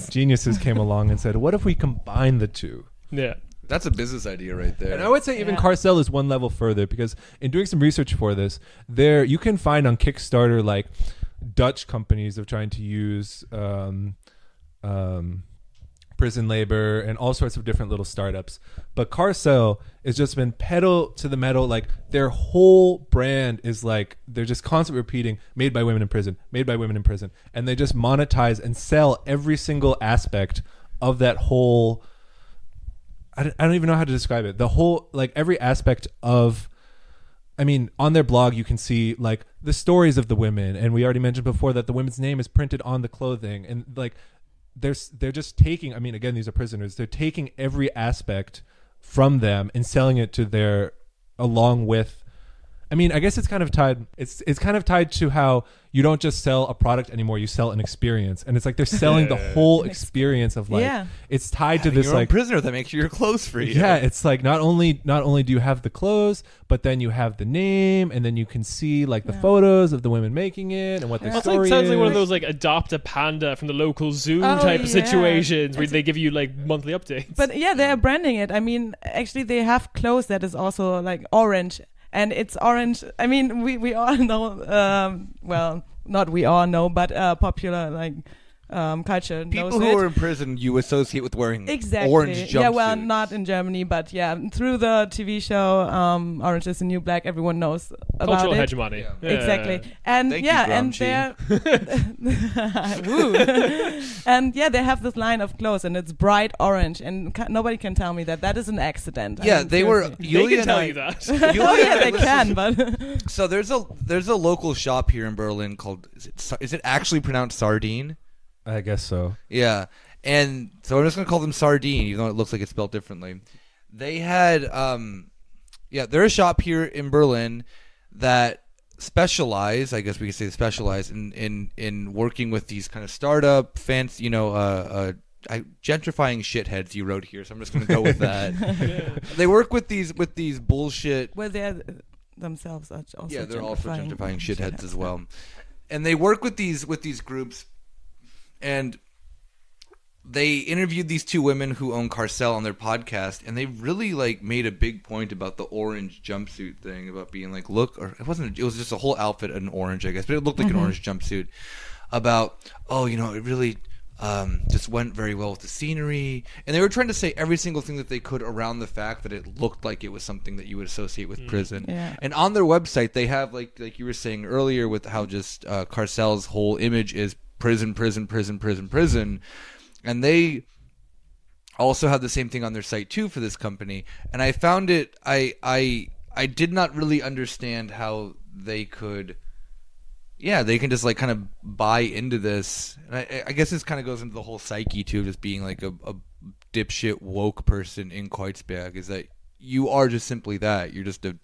geniuses came along and said, what if we combine the two? Yeah. That's a business idea right there. And I would say even Carcel is one level further, because in doing some research for this, there you can find on Kickstarter like Dutch companies of trying to use prison labor and all sorts of different little startups. But Carcel has just been pedal to the metal. Like their whole brand is like, they're just constantly repeating, made by women in prison, made by women in prison. And they just monetize and sell every single aspect of that whole, I don't even know how to describe it. The whole, like every aspect of, I mean, on their blog, you can see like the stories of the women. And we already mentioned before that the women's name is printed on the clothing. And like, they're just taking, I mean, again, these are prisoners. They're taking every aspect from them and selling it to their, along with, I mean, I guess it's kind of tied. It's kind of tied to how you don't just sell a product anymore; you sell an experience, and it's like they're selling the whole experience of like. It's tied to this your own like prisoner that makes your clothes free. Yeah, it's like not only do you have the clothes, but then you have the name, and then you can see like the photos of the women making it and what their story is. Sounds like one of those like adopt a panda from the local zoo type of situations where they give you like monthly updates. But yeah, they're branding it. I mean, actually, they have clothes that is also like orange. And it's orange. I mean, we all know. Well, not we all know, but popular like culture. People knows who it. are in prison, you associate with wearing Exactly. orange jumpsuits. Yeah, well, not in Germany, but yeah, through the TV show Orange Is the New Black, everyone knows about cultural it. hegemony. Yeah. Exactly. And Thank yeah, you, and they're woo. And yeah, they have this line of clothes, and it's bright orange, and nobody can tell me that is an accident. Yeah, I mean, they were. seriously. They Yulia can tell and you that. Oh yeah, they can, but So there's a local shop here in Berlin called is it actually pronounced Sardine? I guess so. Yeah, and so I'm just gonna call them Sardine, even though it looks like it's spelled differently. They had they're a shop here in Berlin that specialize, I guess we could say specialize in working with these kind of startup fancy, gentrifying shitheads you wrote here, so I'm just gonna go with that. They work with these bullshit. well, they're themselves are also They're also gentrifying shitheads as yeah. well, and they work with these groups, and they interviewed these two women who own Carcel on their podcast, and they really like made a big point about the orange jumpsuit thing, about being like, look, or it was just a whole outfit in orange, I guess, but it looked like an orange jumpsuit. About it really just went very well with the scenery, and they were trying to say every single thing that they could around the fact that it looked like it was something that you would associate with prison. Yeah. And on their website, they have like you were saying earlier with how just Carcel's whole image is prison, and they also have the same thing on their site too for this company. And I found it, I did not really understand how they could. Yeah, they can just like kind of buy into this, and I guess this kind of goes into the whole psyche too, of just being like a dipshit woke person in Kreuzberg. Is that you are just simply that? You're just a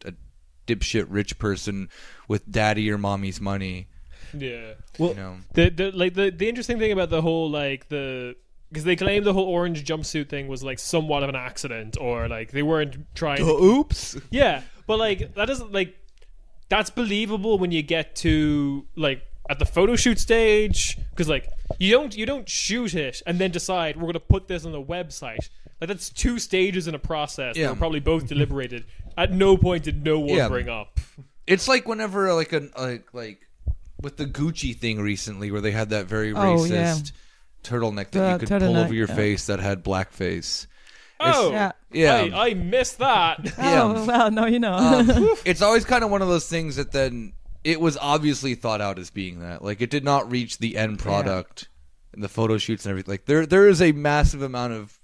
dipshit rich person with daddy or mommy's money. Yeah. Well, the interesting thing about the whole because they claim the whole orange jumpsuit thing was like somewhat of an accident, or like they weren't trying. Oops. Yeah, but like that doesn't like. That's believable when you get to like at the photo shoot stage, because like you don't shoot it and then decide we're going to put this on the website. Like that's 2 stages in a process. Yeah. That were probably both deliberated. At no point did no one bring up. It's like whenever like with the Gucci thing recently, where they had that very racist turtleneck that you could pull over your face that had blackface. Oh, yeah. I missed that. Oh, well, no, you know. It's always kind of one of those things that then it was obviously thought out as being that. Like, it did not reach the end product in the photo shoots and everything. Like, there is a massive amount of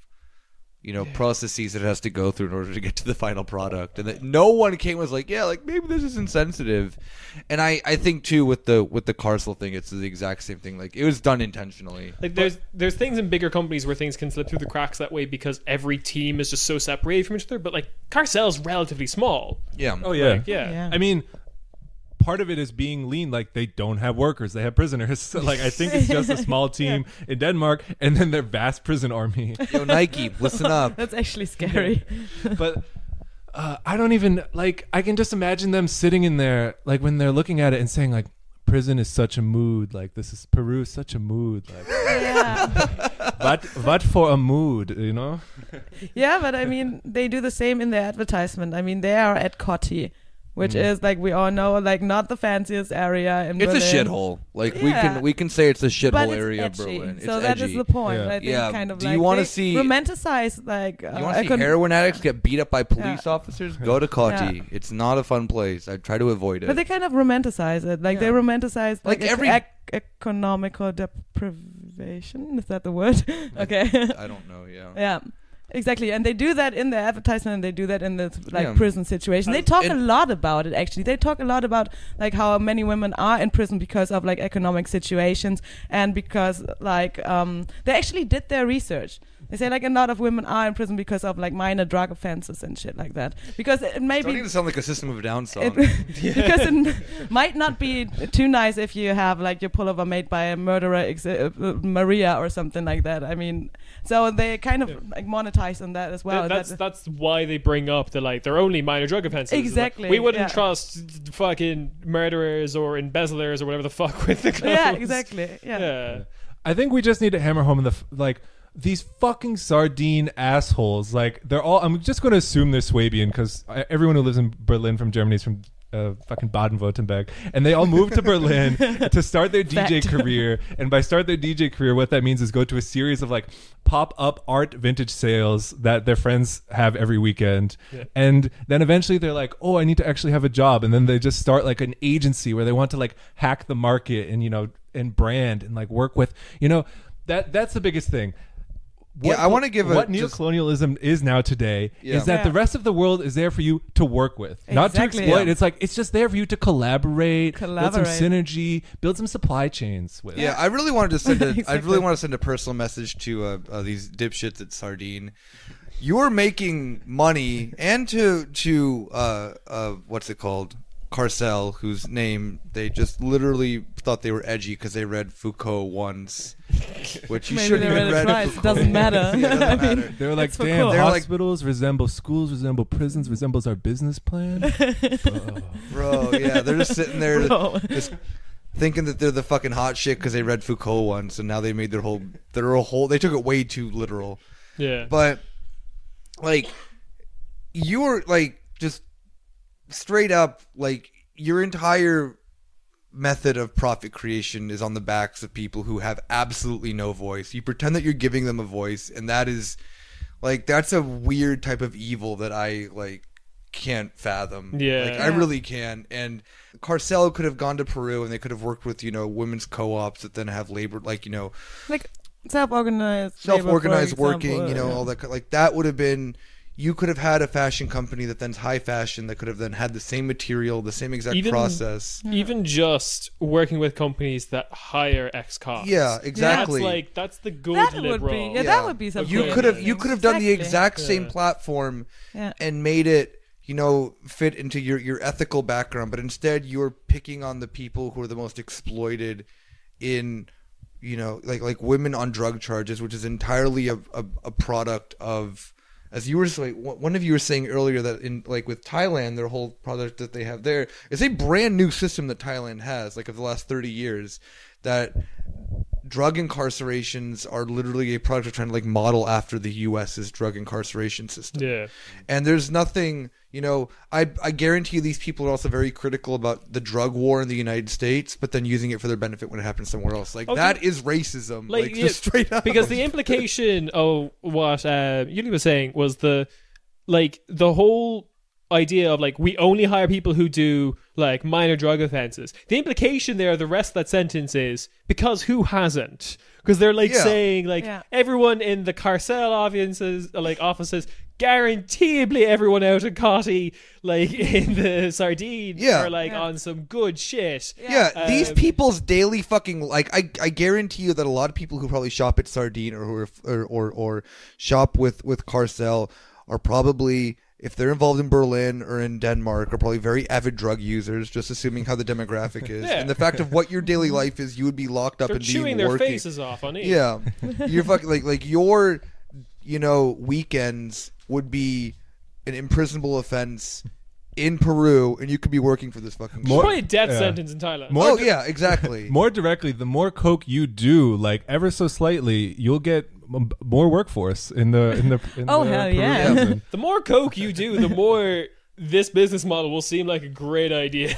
processes that it has to go through in order to get to the final product, and that no one came and was like, yeah, like maybe this is insensitive. And I think too with the Carcel thing, it's the exact same thing. Like it was done intentionally. Like there's things in bigger companies where things can slip through the cracks that way because every team is just so separated from each other. But like Carcel's relatively small. Yeah. Oh yeah. Like, yeah. I mean, part of it is being lean. Like they don't have workers; they have prisoners. So, like I think it's just a small team in Denmark, and then their vast prison army. Yo, Nike, listen up. That's actually scary. But I don't even like. I can just imagine them sitting in there, like when they're looking at it and saying, like, "Prison is such a mood. Like this is Peru, is such a mood. Like, what for a mood, you know?" Yeah, but I mean, they do the same in their advertisement. I mean, they are at Coty, which is, like we all know, like not the fanciest area in Berlin. It's a shithole. Like we can say it's a shithole area of Berlin. It's so that edgy. is the point. Yeah. I think Yeah. kind of Do like you wanna they see- romanticize like You want to see heroin addicts get beat up by police officers? Go to Coty. Yeah. It's not a fun place. I try to avoid it. But they kind of romanticize it. Like they romanticize Like every- economical deprivation. Is that the word? Okay. I don't know. Yeah. Yeah. Exactly, and they do that in their advertisement, and they do that in the Yeah. prison situation. They talk a and- lot about it. Actually, they talk a lot about like how many women are in prison because of like economic situations, and because like they actually did their research. They say like a lot of women are in prison because of like minor drug offenses and shit like that. Because it may Starting be to sound like a System of a Down song. because it might not be too nice if you have like your pullover made by a murderer, Maria or something like that. I mean, so they kind of like monetize on that as well. That's why they bring up the like they're only minor drug offenses. It's like, Exactly, we wouldn't yeah. trust fucking murderers or embezzlers or whatever the fuck with the clothes. Yeah, exactly. Yeah. I think we just need to hammer home like these fucking sardine assholes. Like they're all. I'm just going to assume they're Swabian because everyone who lives in Berlin from Germany is from fucking Baden-Württemberg, and they all moved to Berlin to start their DJ career. And by start their DJ career, what that means is go to a series of like pop-up art vintage sales that their friends have every weekend. Yeah. And then eventually they're like, oh, I need to actually have a job. And then they just start like an agency where they want to like hack the market and, and brand and like work with, that's the biggest thing. I want to give what neocolonialism is now today is that the rest of the world is there for you to work with, not to exploit. It's like it's just there for you to collaborate, build some synergy, build some supply chains with. Yeah, I really wanted to send I really want to send a personal message to these dipshits at Sardine. You're making money, and to what's it called? Carcel, whose name they just literally thought they were edgy because they read Foucault once, which you shouldn't even read twice. Foucault. It doesn't matter. Yeah, it doesn't matter. They were like, Foucault. damn, They're hospitals resemble schools, resemble prisons, resembles our business plan. Bro, yeah, they're just sitting there just thinking that they're the fucking hot shit because they read Foucault once, and now they made their whole they took it way too literal. Yeah. But like you were like just straight up, like your entire method of profit creation is on the backs of people who have absolutely no voice. You pretend that you're giving them a voice, and that is like that's a weird type of evil that I like can't fathom. Yeah. Like I really can. And Carcel could have gone to Peru and they could have worked with, women's co-ops that then have labor, like, like self-organized working, all that. Like that would have been, you could have had a fashion company that then's high fashion that could have then had the same material, the same exact process. Even just working with companies that hire ex-cops. Yeah, exactly. That's the good that liberal. would be, that would be something. You could have done the exact same platform and made it, fit into your ethical background, but instead you're picking on the people who are the most exploited in, like women on drug charges, which is entirely a product of, as you were saying, one of you were saying earlier that in like with Thailand, their whole product that they have there is a brand new system that Thailand has, like of the last 30 years, that drug incarcerations are literally a product of trying to like model after the US's drug incarceration system. Yeah. And there's nothing, I guarantee you these people are also very critical about the drug war in the United States, but then using it for their benefit when it happens somewhere else. Like that is racism. Like just straight up. Because the implication of what Yuli was saying was the whole idea of like we only hire people who do like minor drug offenses. The implication there, the rest of that sentence is because who hasn't? Because they're like saying like everyone in the Carcel offices, guaranteeably everyone out in Cotty, like in the Sardine, are like on some good shit. These people's daily fucking like I guarantee you that a lot of people who probably shop at Sardine or shop with Carcel are probably, if they're involved in Berlin or in Denmark, are probably very avid drug users, just assuming how the demographic is. And the fact of what your daily life is, you would be locked up they're and chewing being their working. faces off on it. Yeah. You're fucking like your, weekends would be an imprisonable offense in Peru, and you could be working for this fucking probably a death sentence in Thailand. Exactly. More directly, the more coke you do, like ever so slightly, you'll get more workforce in the hell yeah. prison. The more coke you do, the more this business model will seem like a great idea.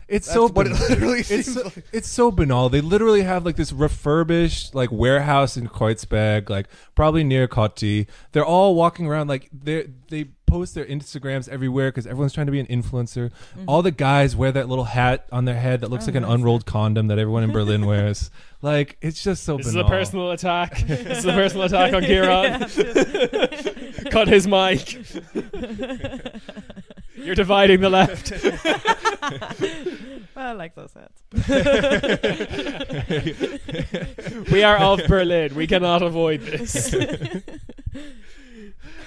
It's so what it literally it's seems so, like. it's so banal. They literally have like this refurbished like warehouse in Kreuzberg, like probably near Kotti. They're all walking around like they post their Instagrams everywhere because everyone's trying to be an influencer. All the guys wear that little hat on their head that looks like an unrolled condom that everyone in Berlin wears. Like, it's just so This banal. is a personal attack. This is a personal attack on Ciarán. Cut his mic. You're dividing the left. Well, I like those hats. We are of Berlin. We cannot avoid this.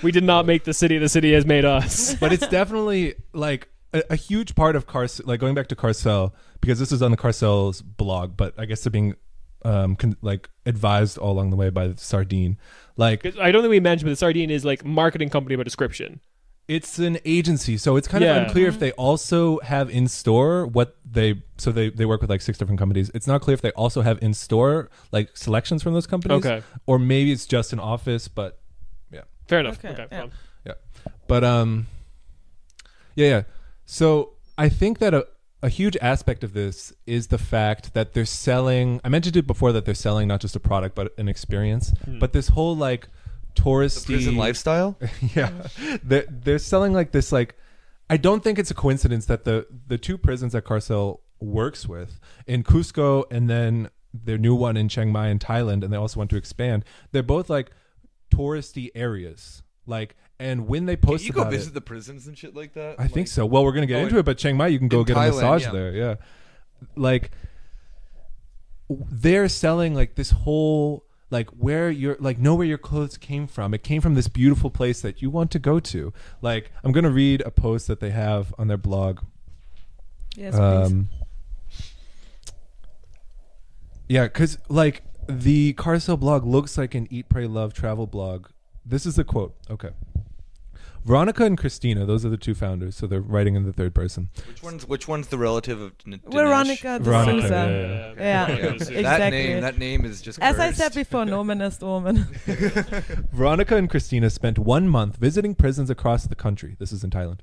We did not make the city. The city has made us. But it's definitely like a huge part of Carcel, like going back to Carcel, because this is on the Carcel's blog, but I guess they're being advised all along the way by Sardine. Like, I don't think we mentioned, but the Sardine is like marketing company by description. It's an agency, so it's kind of unclear if they also have in store they work with like 6 different companies. It's not clear if they also have in store like selections from those companies, or maybe it's just an office. But fair enough. But So I think that a huge aspect of this is the fact that they're selling. I mentioned it before that they're selling not just a product but an experience. But this whole like touristy prison lifestyle. They're selling like this. Like, I don't think it's a coincidence that the 2 prisons that Carcel works with in Cusco and then their new one in Chiang Mai in Thailand, and they also want to expand. They're both like touristy areas. Like, and when they post, you go visit the prisons and shit like that. I think so. Well, we're gonna get into it, but Chiang Mai, you can go get a massage there. Yeah, like they're selling like this whole. Like where you're like know where your clothes came from. It came from this beautiful place that you want to go to. Like, I'm gonna read a post that they have on their blog. Yes, please. Yeah, because like the Carcel blog looks like an Eat, Pray, Love travel blog. This is the quote. Okay. Veronica and Christina, those are the 2 founders, so they're writing in the 3rd person. Which one's the relative of Dinesh? Veronica D'Souza. Yeah, exactly. That name is just as cursed. I said before, nominist woman. Veronica and Christina spent 1 month visiting prisons across the country. This is in Thailand,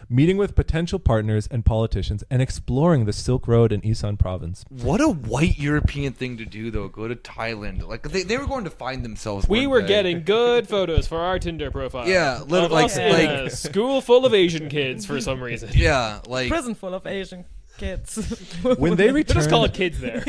meeting with potential partners and politicians, and exploring the Silk Road in Isan province. What a white European thing to do, though. Go to Thailand. Like they were going to find themselves. We were getting good photos for our Tinder profile. Yeah, literally, like a school full of Asian kids for some reason. Yeah, like prison full of Asian kids. When they returned, just call it kids there.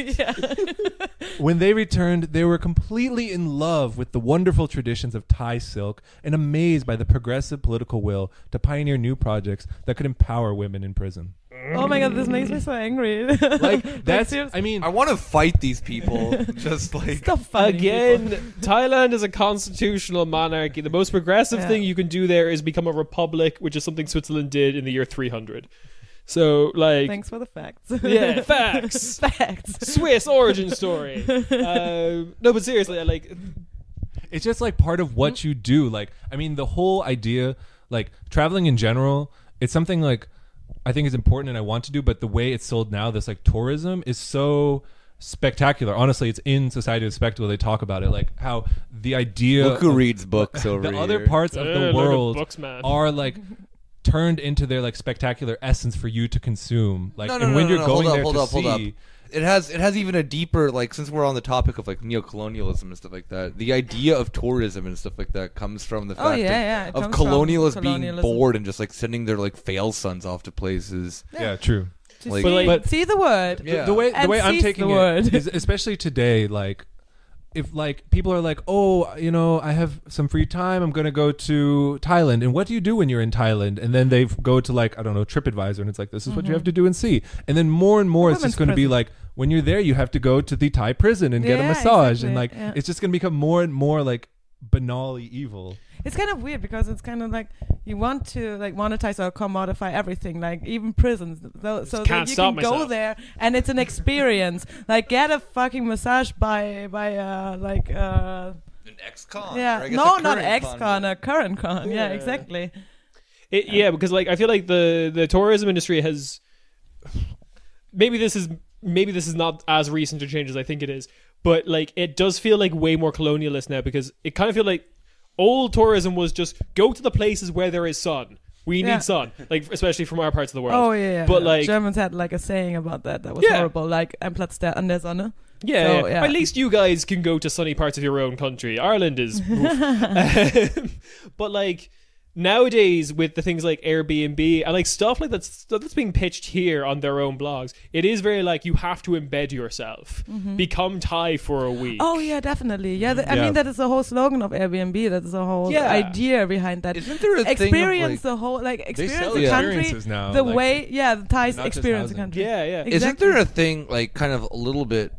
When they returned, they were completely in love with the wonderful traditions of Thai silk and amazed by the progressive political will to pioneer new projects that could empower women in prison. Oh my god, this makes me so angry. Like, that's, I mean, I want to fight these people. Just like again, Thailand is a constitutional monarchy. The most progressive thing you can do there is become a republic, which is something Switzerland did in the year 300. So, like, thanks for the facts. Yeah, facts. Facts. Swiss origin story. No, but seriously, like, it's just like part of what you do. Like, I mean, the whole idea, like traveling in general, it's something like I think is important and I want to do, but the way it's sold now, this like tourism is so spectacular. Honestly, it's in Society of Spectacle. They talk about it, like how the idea. Look who reads books over the here. other parts of the world books, man. are like turned into their like spectacular essence for you to consume. Like, No, and when you're going there hold to up. see, it has even a deeper, like, since we're on the topic of like neocolonialism and stuff like that, the idea of tourism and stuff like that comes from the fact of colonialists being bored and just like sending their like fail sons off to places. Yeah, true. Like, see the word. Yeah. The way I'm taking it is, especially today, like, if like people are like, oh, you know, I have some free time, I'm gonna go to Thailand, and what do you do when you're in Thailand? And then they go to like, I don't know, TripAdvisor, and it's like, this is what you have to do and see. And then more and more, it's just going to be like, when you're there, you have to go to the Thai prison and get a massage, and like, it's just going to become more and more like banally evil. It's kind of weird because it's kind of like you want to like monetize or commodify everything, like even prisons, so that you can go there and it's an experience. Like get a fucking massage by like an ex-con. Yeah, no, not ex-con, a current con. Yeah, exactly. Because like I feel like the tourism industry has maybe this is not as recent a change as I think it is, but like it does feel like way more colonialist now, because it kind of feel like old tourism was just go to the places where there is sun. We need sun, like especially from our parts of the world. Oh yeah, but like Germans had like a saying about that was horrible. Like "Ein Platz an der Sonne." Yeah, At least you guys can go to sunny parts of your own country. Ireland is, but like nowadays with the things like Airbnb and like stuff like that's being pitched here on their own blogs, it is very like you have to embed yourself, become Thai for a week. Oh yeah, definitely. Yeah, I mean that is the whole slogan of Airbnb. That is the whole idea behind that. Isn't there a experience thing of, the whole like experience the country now, the like, way the Thais experience the country. Yeah. Exactly. Isn't there a thing like kind of a little bit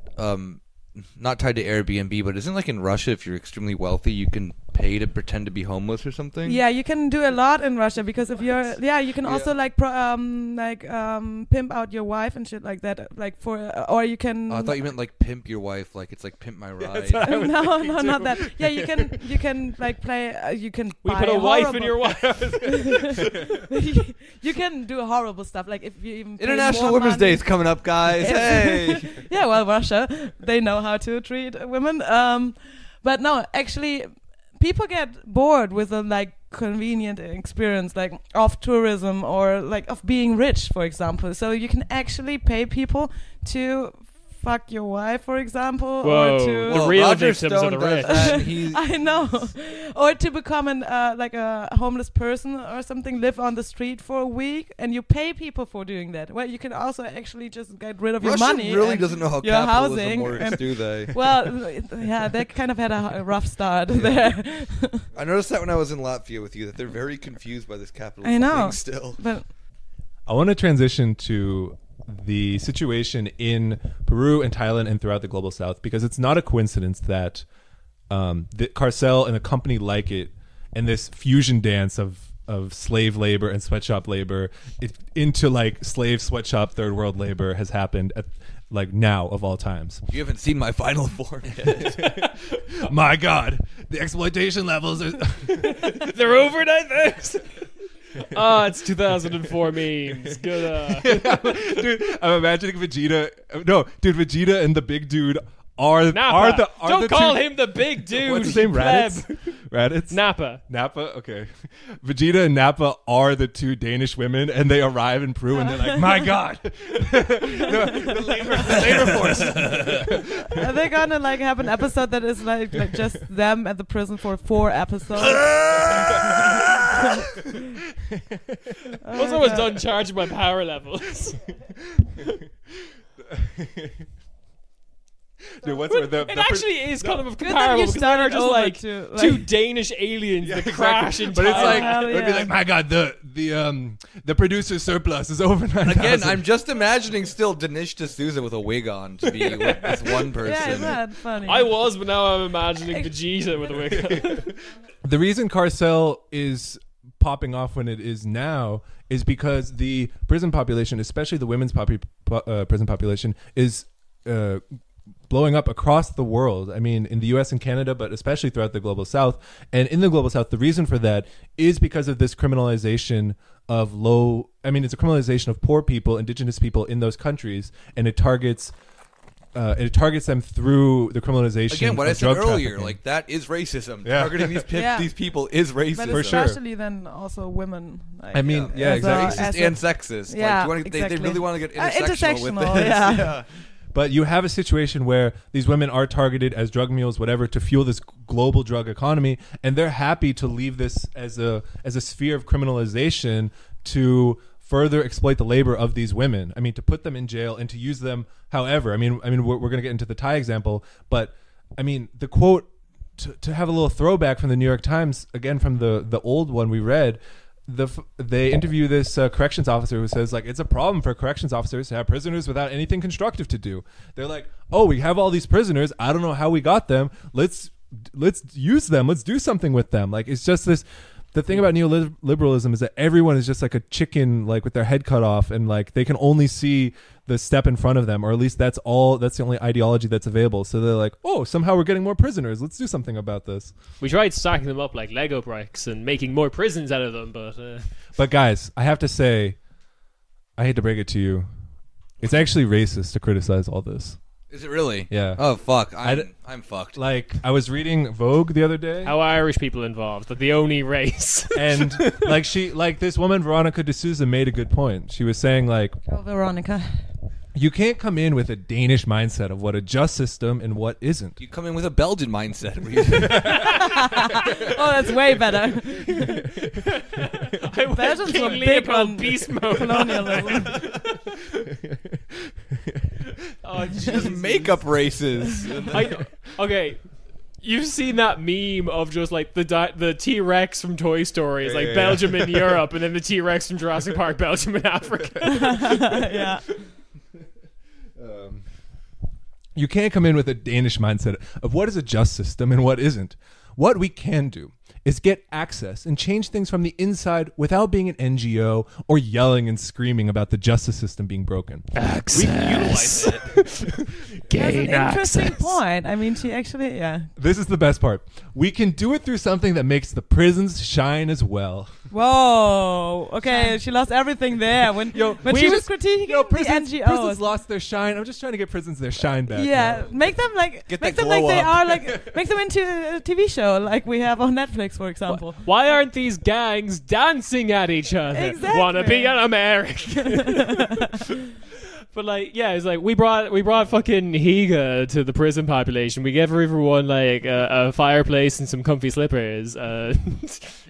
not tied to Airbnb, but isn't like in Russia, if you're extremely wealthy, you can pay to pretend to be homeless or something? Yeah, you can do a lot in Russia because if you're, you can also like pimp out your wife and shit like that, like for, or you can. Oh, I thought you meant like pimp your wife, like it's like pimp my ride. No, not that. Yeah, you can like play. You can. We put a wife in your wife. You can do horrible stuff, like if you even. International Women's Day is coming up, guys. Hey. Yeah, well, Russia, they know how to treat women. But no, actually, people get bored with a like convenient experience, like of tourism or like of being rich, for example. So you can actually pay people to fuck your wife, for example, or to the real Roger victims Stone of the rich. I know, or to become an like a homeless person or something, live on the street for a week, and you pay people for doing that. Well, you can also actually just get rid of your money. Russia really doesn't know how your capitalism housing works, do they? Well, yeah, they kind of had a rough start there. I noticed that when I was in Latvia with you, that they're very confused by this capitalism thing still. But I want to transition to the situation in Peru and Thailand and throughout the global south, because it's not a coincidence that the Carcel and a company like it and this fusion dance of slave labor and sweatshop labor into like slave sweatshop third world labor has happened at like now of all times. You haven't seen my final form yet. My God, the exploitation levels are they're overnight things. It's 2004 memes. Good. Dude, I'm imagining Vegeta. No, dude, Vegeta and the big dude are Nappa. Don't the call two, him the big dude. What's his name? Raditz? Nappa. Okay. Vegeta and Nappa are the two Danish women, and they arrive in Peru, and they're like, "My God, the labor force." Are they gonna like have an episode that is like just them at the prison for 4 episodes? Once I was done charging my power levels. Dude, what's the actually is kind of comparable because they're just like two Danish aliens that crash into. But it's like it would be like, my God, the producer's surplus is over 9,000. Again, I'm just imagining still Dinesh D'Souza with a wig on to be with this one person. Yeah, isn't that funny? I was, but now I'm imagining Vegeta with a wig on. The reason Carcel is popping off when it is now is because the prison population, especially the women's prison population, is blowing up across the world. I mean, in the US and Canada, but especially throughout the global south. And in the global south, the reason for that is because of this criminalization of it's a criminalization of poor people, indigenous people in those countries, and it targets them through the criminalization. Again, what of I said drug earlier, trafficking. like that is racism. Yeah. Targeting these people is racism. But For sure. especially then also women. Like, I mean, yeah, exactly. Racist and sexist. Yeah, like, they exactly. really want to get intersectional with intersectional, this. yeah. But you have a situation where these women are targeted as drug mules, whatever, to fuel this global drug economy, and they're happy to leave this as a sphere of criminalization to further exploit the labor of these women. I mean, to put them in jail and to use them however. I mean, we're going to get into the Thai example, but I mean, the quote, to have a little throwback from the New York Times, again from the old one we read, they interview this corrections officer who says, like, it's a problem for corrections officers to have prisoners without anything constructive to do. They're like, oh, we have all these prisoners. I don't know how we got them. Let's use them. Let's do something with them. Like, it's just this. The thing about neoliberalism is that everyone is just like a chicken, like with their head cut off, and like they can only see the step in front of them, or at least that's the only ideology that's available. So they're like, oh, somehow we're getting more prisoners. Let's do something about this. We tried stacking them up like Lego bricks and making more prisons out of them, But guys, I have to say, I hate to break it to you, it's actually racist to criticize all this. Is it really? Yeah. Oh fuck, I'm fucked. Like, I was reading Vogue the other day. How Irish people involved? That the only race. And like this woman Veronica D'Souza made a good point. She was saying, like, Oh, Veronica. you can't come in with a Danish mindset of what a just system and what isn't. You come in with a Belgian mindset. Oh, that's way better. I went Belgians were King big Leopold on beast mode. colonialism. Oh, Just Jesus. makeup races. Okay, you've seen that meme of just like the T-Rex from Toy Story is like Yeah. Belgium in Europe, and then the T-Rex from Jurassic Park, Belgium in Africa. Yeah. You can't come in with a Danish mindset of what is a just system and what isn't. What we can do is get access and change things from the inside without being an NGO or yelling and screaming about the justice system being broken. Access. We can utilize it. That's an interesting point. I mean, she actually, yeah. This is the best part. We can do it through something that makes the prisons shine as well. Whoa. Okay, she lost everything there when she was critiquing the prisons NGOs. lost their shine. I'm just trying to get prisons their shine back. Yeah, now. make them like Get make that them like glow they up. are like make them into a TV show like we have on Netflix, for example. Why aren't these gangs dancing at each other? Exactly. Wanna be an American? But like, yeah, it's like we brought fucking Higa to the prison population. We gave everyone like a fireplace and some comfy slippers in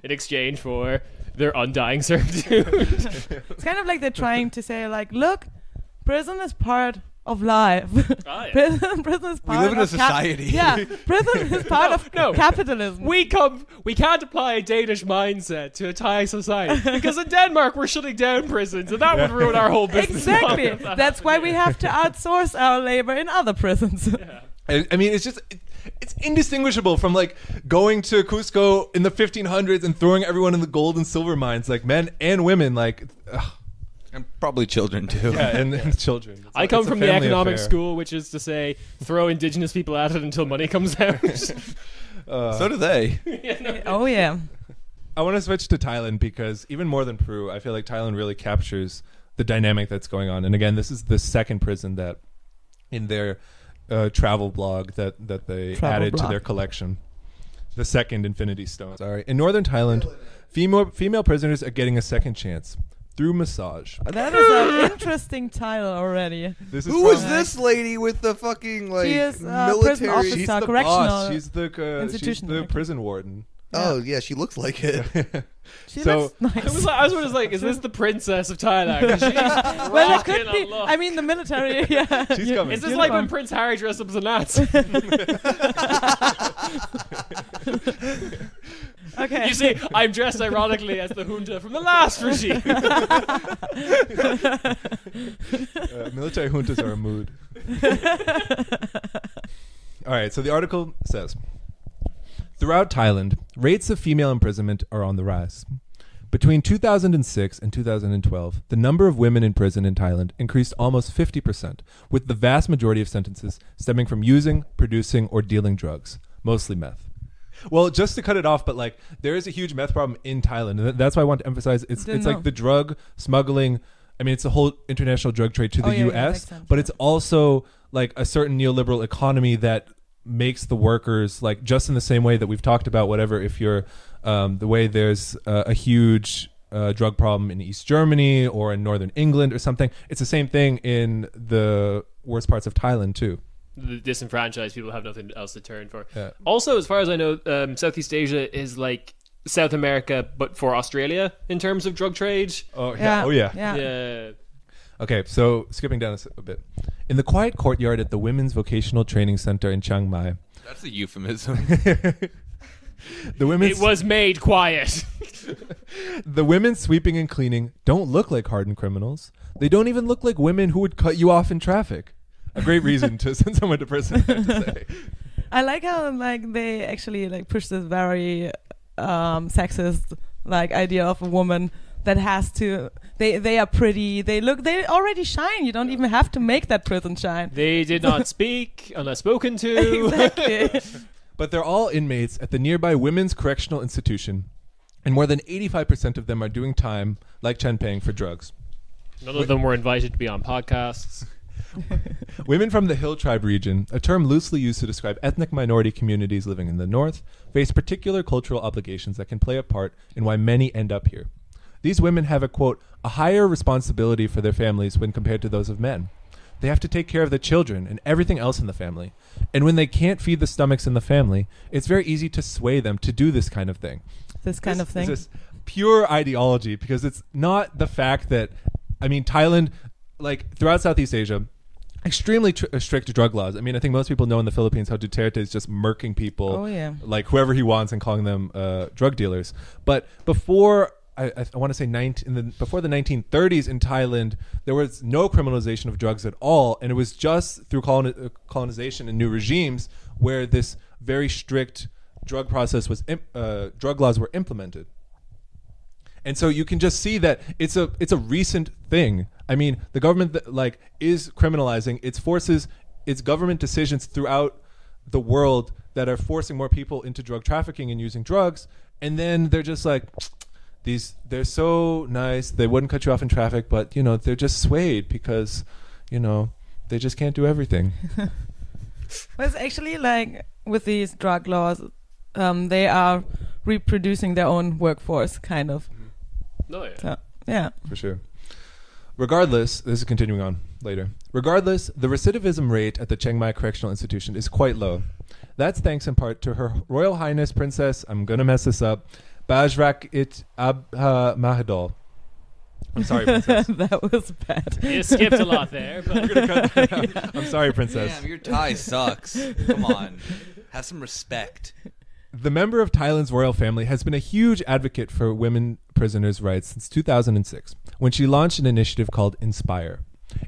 exchange for their undying servitude. It's kind of like they're trying to say like, look, prison is part of life. Ah, yeah. Prison is We part live in a of society. yeah, prison is part of no. capitalism. We can't apply a Danish mindset to a Thai society because in Denmark we're shutting down prisons and that would ruin our whole business. Exactly. model. That's why we have to outsource our labor in other prisons. Yeah. I mean, it's just it's indistinguishable from like going to Cusco in the 1500s and throwing everyone in the gold and silver mines, like men and women, like. Ugh. And probably children too. Yeah, and children. I come it's a from the family economic affair. school, which is to say, throw indigenous people at it until money comes out. So do they. Oh yeah. I want to switch to Thailand because even more than Peru, I feel like Thailand really captures the dynamic that's going on. And again, this is the second prison that in their travel blog that they added to their collection. The second Infinity Stone. Sorry. In northern Thailand, female prisoners are getting a second chance through massage. That is an interesting title already. This is Who from- was this lady with the fucking like She is, prison military? officer. She's the correctional boss. She's the institution director. prison warden. Oh yeah, she looks like it. She So- looks nice. I was like, is this the princess of Thailand? She's Well, it rocking could a be. look. I mean, the military. Yeah. She's coming. Is this like when Uniform. Prince Harry dressed up as a Nazi? Okay. You see, I'm dressed ironically as the junta from the last regime. Military juntas are a mood. All right, so the article says, throughout Thailand, rates of female imprisonment are on the rise. Between 2006 and 2012, the number of women in prison in Thailand increased almost 50%, with the vast majority of sentences stemming from using, producing, or dealing drugs, mostly meth. Well, just to cut it off, but like there is a huge meth problem in Thailand, and that's why I want to emphasize it's Didn't like know. the drug smuggling. I mean, it's a whole international drug trade to the yeah, U.S., makes sense, but yeah. it's also like a certain neoliberal economy that makes the workers like just in the same way that we've talked about. Whatever, if you're the way there's a huge drug problem in East Germany or in northern England or something. It's the same thing in the worst parts of Thailand too. The disenfranchised people have nothing else to turn for. Yeah. Also, as far as I know, Southeast Asia is like South America, but for Australia in terms of drug trade. Oh yeah. Oh yeah. Yeah. Okay, so skipping down a bit. In the quiet courtyard at the Women's Vocational Training Center in Chiang Mai. That's a euphemism. It was made quiet. The women sweeping and cleaning don't look like hardened criminals. They don't even look like women who would cut you off in traffic. A great reason to send someone to prison, I have to say. I like how like they actually like push this very sexist like idea of a woman that has to they are pretty, they already shine, you don't even have to make that prison shine. They did not speak unless spoken to. Exactly. But they're all inmates at the nearby Women's Correctional Institution, and more than 85% of them are doing time like Chen Peng for drugs. None of them were invited to be on podcasts. Women from the Hill Tribe region, a term loosely used to describe ethnic minority communities living in the north, face particular cultural obligations that can play a part in why many end up here. These women have a, quote, a higher responsibility for their families when compared to those of men. They have to take care of the children and everything else in the family. And when they can't feed the stomachs in the family, it's very easy to sway them to do this kind of thing. This kind of thing. It's pure ideology, because it's not the fact that, I mean, Thailand, like throughout Southeast Asia, extremely strict drug laws. I mean, I think most people know in the Philippines how Duterte is just murking people, like whoever he wants, and calling them drug dealers. But before, I want to say before the 1930s in Thailand, there was no criminalization of drugs at all, and it was just through colonization and new regimes where this very strict drug process was drug laws were implemented. And so you can just see that it's a recent thing. I mean, the government is criminalizing. It forces its government decisions throughout the world that are forcing more people into drug trafficking and using drugs. And then they're just like, they're so nice. They wouldn't cut you off in traffic, but they're just swayed because, they just can't do everything. Well, it's actually like with these drug laws, they are reproducing their own workforce, kind of. No, yeah. So, yeah. For sure. Regardless, this is continuing on later. Regardless, the recidivism rate at the Chiang Mai Correctional Institution is quite low. That's thanks in part to Her Royal Highness Princess, I'm going to mess this up, Bajrak Mahidol. I'm sorry, Princess. That was bad. You skipped a lot there. But We're gonna cut that out. Yeah. I'm sorry, Princess. Damn, your Thai sucks. Come on. Have some respect. The member of Thailand's royal family has been a huge advocate for women prisoners' rights since 2006, when she launched an initiative called Inspire.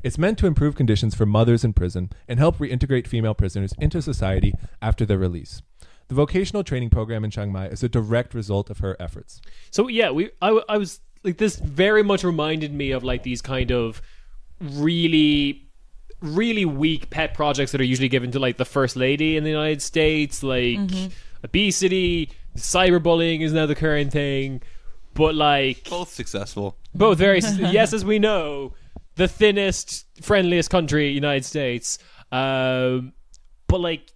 It's meant to improve conditions for mothers in prison and help reintegrate female prisoners into society after their release. The vocational training program in Chiang Mai is a direct result of her efforts. So yeah, I was like, this very much reminded me of like these kind of really weak pet projects that are usually given to like the First Lady in the United States, like obesity, cyberbullying is now the current thing, but like Both successful. both very yes, as we know, the thinnest, friendliest country, United States, but like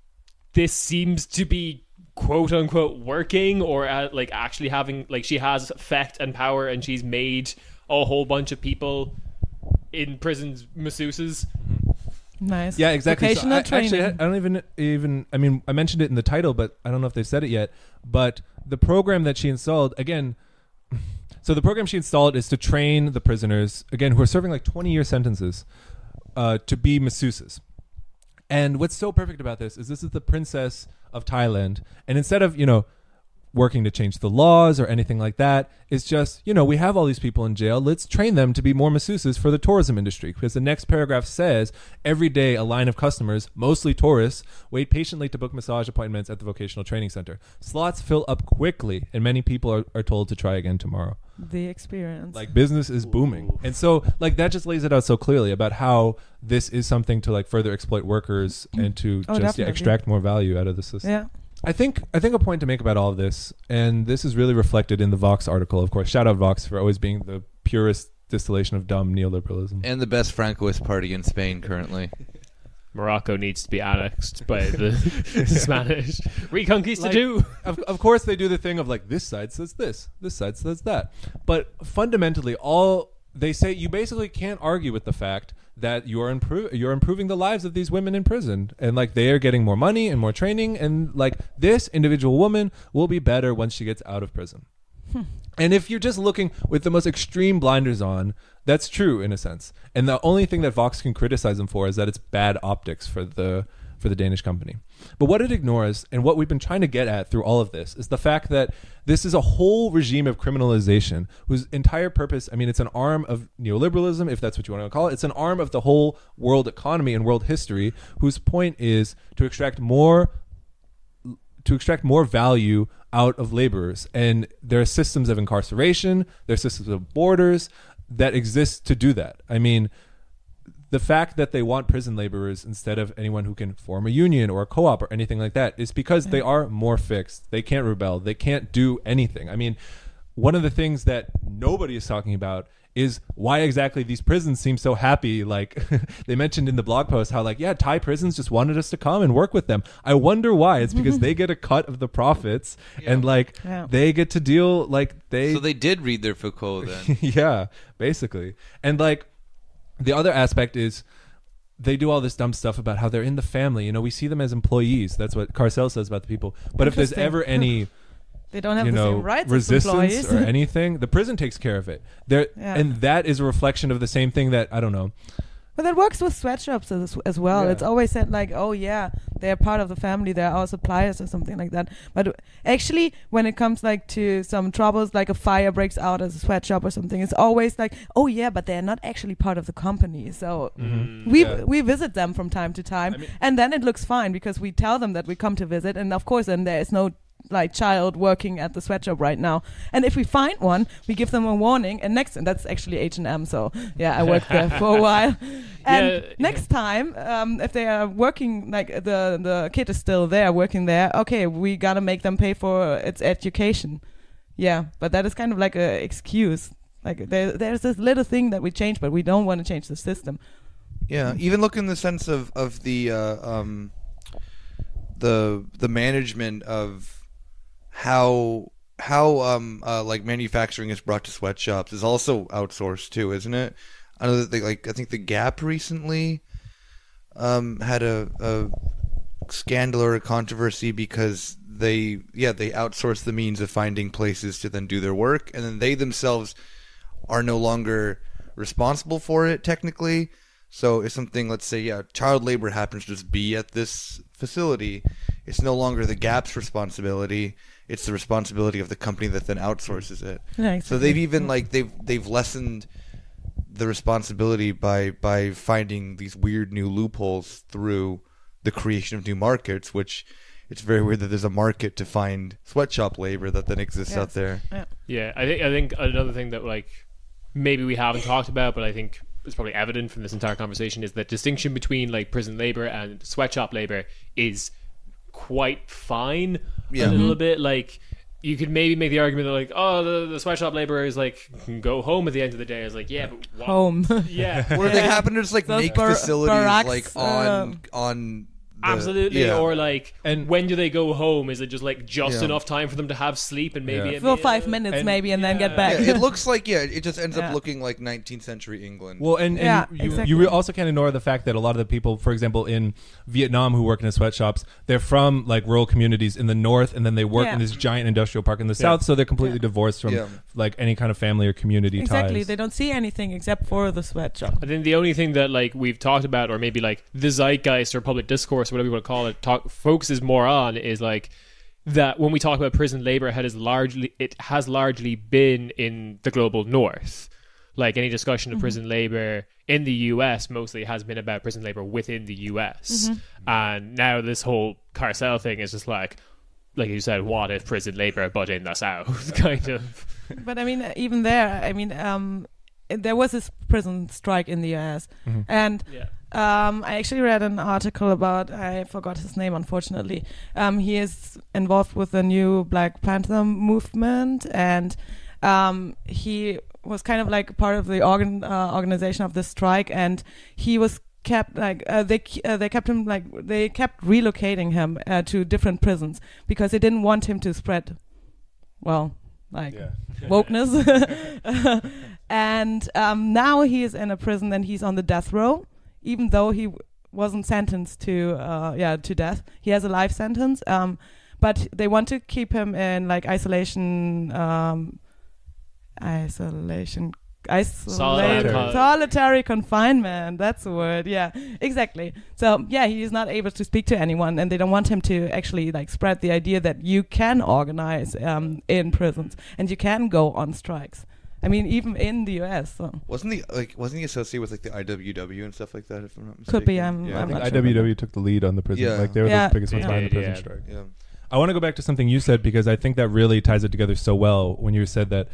this seems to be quote unquote working, or like actually having, like, she has effect and power, and she's made a whole bunch of people in prisons masseuses. Nice. Yeah, exactly. Vocational Actually, I don't even. I mean, I mentioned it in the title, but I don't know if they've said it yet. But the program that she installed, again, so the program she installed is to train the prisoners, again, who are serving like 20-year sentences, to be masseuses. And what's so perfect about this is the princess of Thailand, and instead of working to change the laws or anything like that, it's just we have all these people in jail, let's train them to be more masseuses for the tourism industry, because the next paragraph says every day a line of customers, mostly tourists, wait patiently to book massage appointments at the vocational training center. Slots fill up quickly, and many people are told to try again tomorrow. The experience. Like, business is booming. And so like that just lays it out so clearly about how this is something to like further exploit workers and to extract more value out of the system. Yeah. I think a point to make about all of this, and this is really reflected in the Vox article, of course. Shout out Vox for always being the purest distillation of dumb neoliberalism. And the best Francoist party in Spain currently. Morocco needs to be annexed by the Spanish. Reconquista Like, too. Of course, they do the thing of like, this side says this side says that. But fundamentally, all they say, you basically can't argue with the fact that you're improving the lives of these women in prison, and like they are getting more money and more training, and like this individual woman will be better once she gets out of prison. And if you're just looking with the most extreme blinders on, that's true in a sense. And the only thing that Vox can criticize them for is that it's bad optics for the Danish company. But what it ignores, and what we've been trying to get at through all of this, is the fact that this is a whole regime of criminalization whose entire purpose, I mean, it's an arm of neoliberalism, if that's what you want to call it. It's an arm of the whole world economy and world history, whose point is to extract more value out of laborers. And there are systems of incarceration, there are systems of borders that exist to do that. I mean, the fact that they want prison laborers instead of anyone who can form a union or a co-op or anything like that is because they are more fixed. They can't rebel. They can't do anything. I mean, one of the things that nobody is talking about is why exactly these prisons seem so happy. Like they mentioned in the blog post how like, yeah, Thai prisons just wanted us to come and work with them. I wonder why. It's because they get a cut of the profits and like they get to deal like So they did read their Foucault then. yeah, basically. And like the other aspect is they do all this dumb stuff about how they're in the family. You know, we see them as employees. That's what Carcel says about the people. But if there's ever any they don't have the same rights as resistance employees. or anything, the prison takes care of it. And that is a reflection of the same thing that, I don't know. But that works with sweatshops as well. Yeah. It's always said like, oh yeah, they're part of the family, they're our suppliers or something like that. But actually, when it comes like to some troubles, like a fire breaks out at a sweatshop or something, it's always like, oh yeah, but they're not actually part of the company. So we visit them from time to time, and then it looks fine because we tell them that we come to visit, and of course, then there is no like child working at the sweatshop right now, and if we find one, we give them a warning, and that's actually H&M, so yeah, I worked there for a while, and next time if they are working, like the kid is still there working there, okay, we gotta make them pay for its education. But that is kind of like a excuse, like there's this little thing that we change, but we don't want to change the system. Even look in the sense of the management of how like manufacturing is brought to sweatshops is also outsourced too, isn't it? I know that I think the Gap recently had a scandal or a controversy because they outsource the means of finding places to then do their work, and then they themselves are no longer responsible for it technically. So if something, let's say, child labor happens to just be at this facility, it's no longer the Gap's responsibility. It's the responsibility of the company that then outsources it. Yeah, exactly. So they've even they've lessened the responsibility by finding these weird new loopholes through the creation of new markets, which it's very weird that there's a market to find sweatshop labor that then exists out there. I think another thing that like maybe we haven't talked about, but I think it's probably evident from this entire conversation, is that distinction between like prison labor and sweatshop labor is quite fine. A little bit like you could maybe make the argument that like, oh, the sweatshop laborers like can go home at the end of the day. It's like, yeah, but what? Home. Or they happen to just like make facilities barracks, like on absolutely. Or like, and when do they go home? Is it just like enough time for them to have sleep and maybe for 5 minutes and then get back? It looks like it just ends up looking like 19th century England. Well, and you also can't ignore the fact that a lot of the people, for example, in Vietnam who work in the sweatshops, they're from like rural communities in the north, and then they work in this giant industrial park in the south, so they're completely divorced from like any kind of family or community ties. They don't see anything except for the sweatshop. I think the only thing that like we've talked about, or maybe like the zeitgeist or public discourse, whatever you want to call it, focuses more on is like that when we talk about prison labor, it has largely been in the global north. Like any discussion of prison labor in the US mostly has been about prison labor within the US. And now this whole Carcel thing is just like you said, what if prison labor but in the south kind of. But I mean, even there, there was this prison strike in the US, and I actually read an article about, I forgot his name unfortunately, he is involved with the new Black Panther movement, and he was kind of like part of the organization of the strike, and he was kept they kept him they kept relocating him to different prisons because they didn't want him to spread, wokeness. And now he is in a prison and he's on the death row, even though he wasn't sentenced to death. He has a life sentence, but they want to keep him in solitary confinement. That's the word. Yeah, exactly. So he is not able to speak to anyone, and they don't want him to actually spread the idea that you can organize in prisons and you can go on strikes. I mean, even in the U.S. So. Wasn't he associated with the IWW and stuff like that? If I'm not mistaken. Could be. I I'm think not IWW sure. took the lead on the prison. Yeah. They were the biggest ones behind the prison Yeah. strike. Yeah. I want to go back to something you said because I think that really ties it together so well when you said that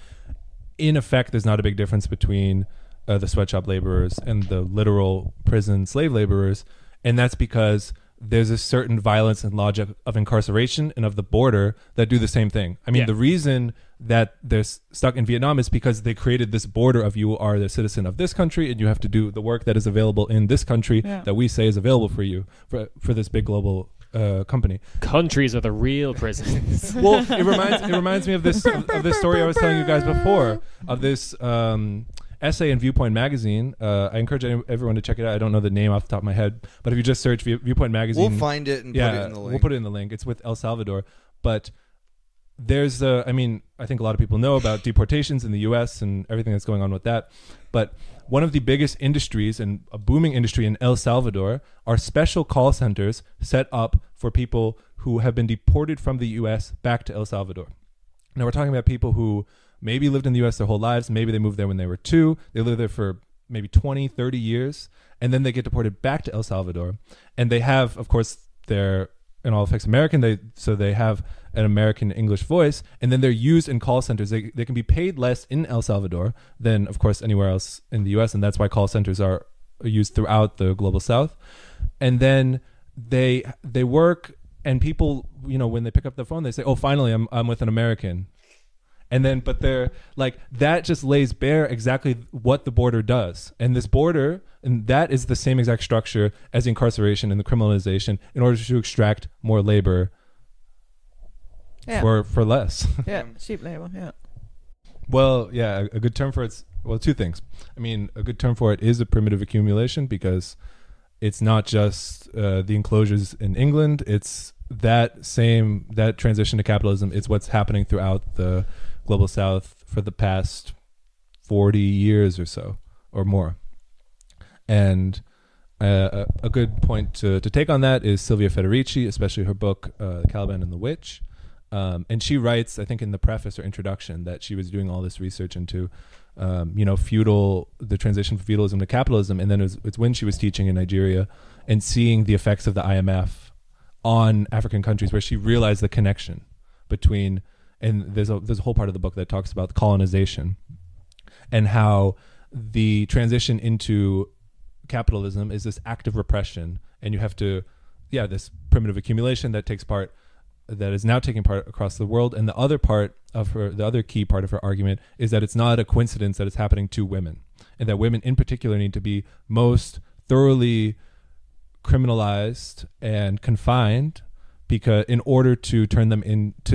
in effect there's not a big difference between the sweatshop laborers and the literal prison slave laborers, and that's because there's a certain violence and logic of incarceration and of the border that do the same thing. I mean, the reason that they're stuck in Vietnam is because they created this border of you are the citizen of this country and you have to do the work that is available in this country that we say is available for you for this big global company. Countries are the real prisons. Well, it reminds me of this story I was telling you guys before, of this essay in Viewpoint magazine. I encourage everyone to check it out. I don't know the name off the top of my head, but if you just search Viewpoint magazine, We'll find it and put it in the link. we'll put it in the link. It's with El Salvador, but there's I think a lot of people know about deportations in the U.S. and everything that's going on with that, but one of the biggest industries and a booming industry in El Salvador are special call centers set up for people who have been deported from the U.S. back to El Salvador. Now we're talking about people who maybe lived in the U.S. their whole lives. Maybe they moved there when they were 2. They lived there for maybe 20, 30 years. And then they get deported back to El Salvador. And they have, of course, they're in all effects American. So they have an American English voice. And then they're used in call centers. They can be paid less in El Salvador than, of course, anywhere else in the U.S. And that's why call centers are used throughout the global South. And then they work, and people, when they pick up the phone, they say, "Oh, finally, I'm with an American." And then, but they're that just lays bare exactly what the border does. And this border, and that is the same exact structure as the incarceration and the criminalization in order to extract more labor for less. Yeah, cheap labor, yeah. Well, yeah, a good term for it's, two things. I mean, a good term for it is a primitive accumulation because it's not just the enclosures in England. It's that transition to capitalism. It's what's happening throughout the global South for the past 40 years or so or more. And a good point to take on that is Silvia Federici, especially her book, The Caliban and the Witch. And she writes, I think in the preface or introduction, that she was doing all this research into, the transition from feudalism to capitalism. And then it's when she was teaching in Nigeria and seeing the effects of the IMF on African countries where she realized the connection between, and there's a whole part of the book that talks about colonization and how the transition into capitalism is this act of repression, and you have to, this primitive accumulation that is now taking part across the world. And the other key part of her argument is that it's not a coincidence that it's happening to women, and that women in particular need to be most thoroughly criminalized and confined because in order to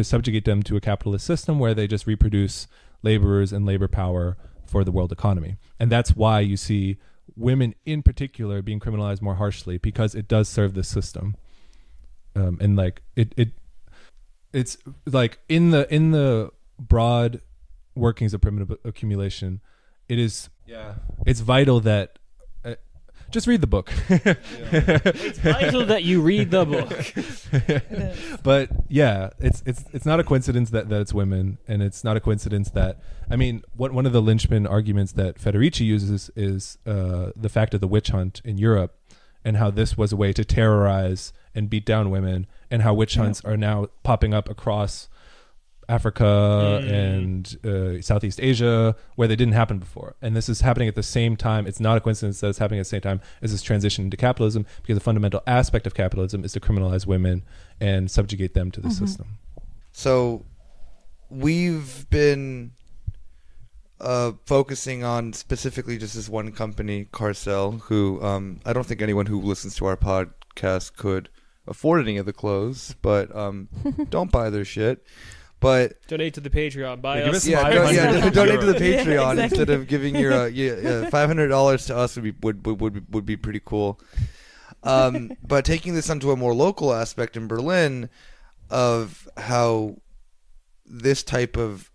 subjugate them to a capitalist system where they just reproduce laborers and labor power for the world economy. And that's why you see women in particular being criminalized more harshly, because it does serve this system. And it's like in the broad workings of primitive accumulation, it's vital that just read the book. It's vital that you read the book. But it's not a coincidence that it's women, and it's not a coincidence that, one of the linchpin arguments that Federici uses is the fact of the witch hunt in Europe, and how this was a way to terrorize and beat down women, and how witch hunts are now popping up across Africa and Southeast Asia where they didn't happen before. And this is happening at the same time. It's not a coincidence that it's happening at the same time as this transition into capitalism, because a fundamental aspect of capitalism is to criminalize women and subjugate them to the system. So we've been focusing on specifically just this one company, Carcel, who I don't think anyone who listens to our podcast could afford any of the clothes, but don't buy their shit. But Donate to the Patreon. Buy give us us donate to the Patreon Yeah, exactly. instead of giving your $500 to us would be pretty cool. But taking this onto a more local aspect in Berlin of how this type of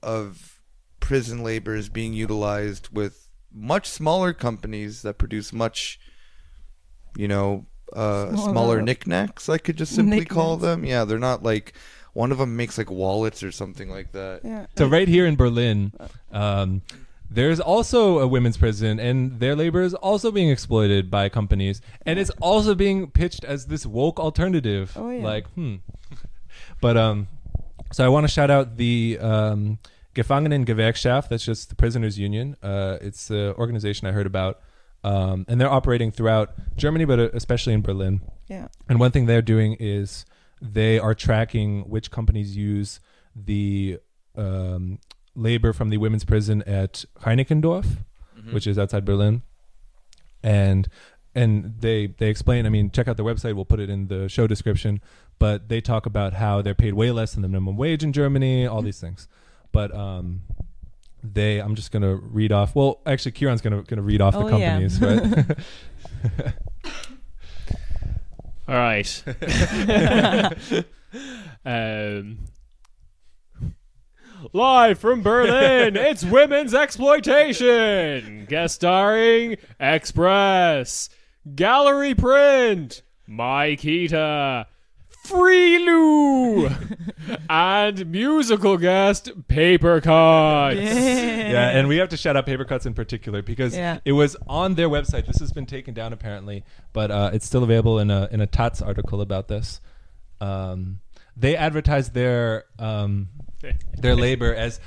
prison labor is being utilized with much smaller companies that produce much, smaller knickknacks, I could just simply call them. Yeah, they're not like, one of them makes like wallets or something like that. Yeah. So right here in Berlin, there's also a women's prison, and their labor is also being exploited by companies, and it's also being pitched as this woke alternative. Oh, yeah. Like, But so I want to shout out the Gefangenen-Gewerkschaft. That's just the prisoners' union. It's the organization I heard about, and they're operating throughout Germany, but especially in Berlin. Yeah. And one thing they're doing is they are tracking which companies use the labor from the women's prison at Reinickendorf, which is outside Berlin. And they explain, I mean, check out their website. We'll put it in the show description. But they talk about how they're paid way less than the minimum wage in Germany, all these things. But I'm just going to read off. Well, actually, Ciarán's going to read off the companies, right? All right. Live from Berlin, it's Women's Exploitation. Guest starring Express, Gallery Print, Maikita, Freelu, and musical guest Paper Cuts. Yeah, and we have to shout out Paper Cuts in particular because it was on their website. This has been taken down apparently, but it's still available in a Taz article about this. They advertise their labor as,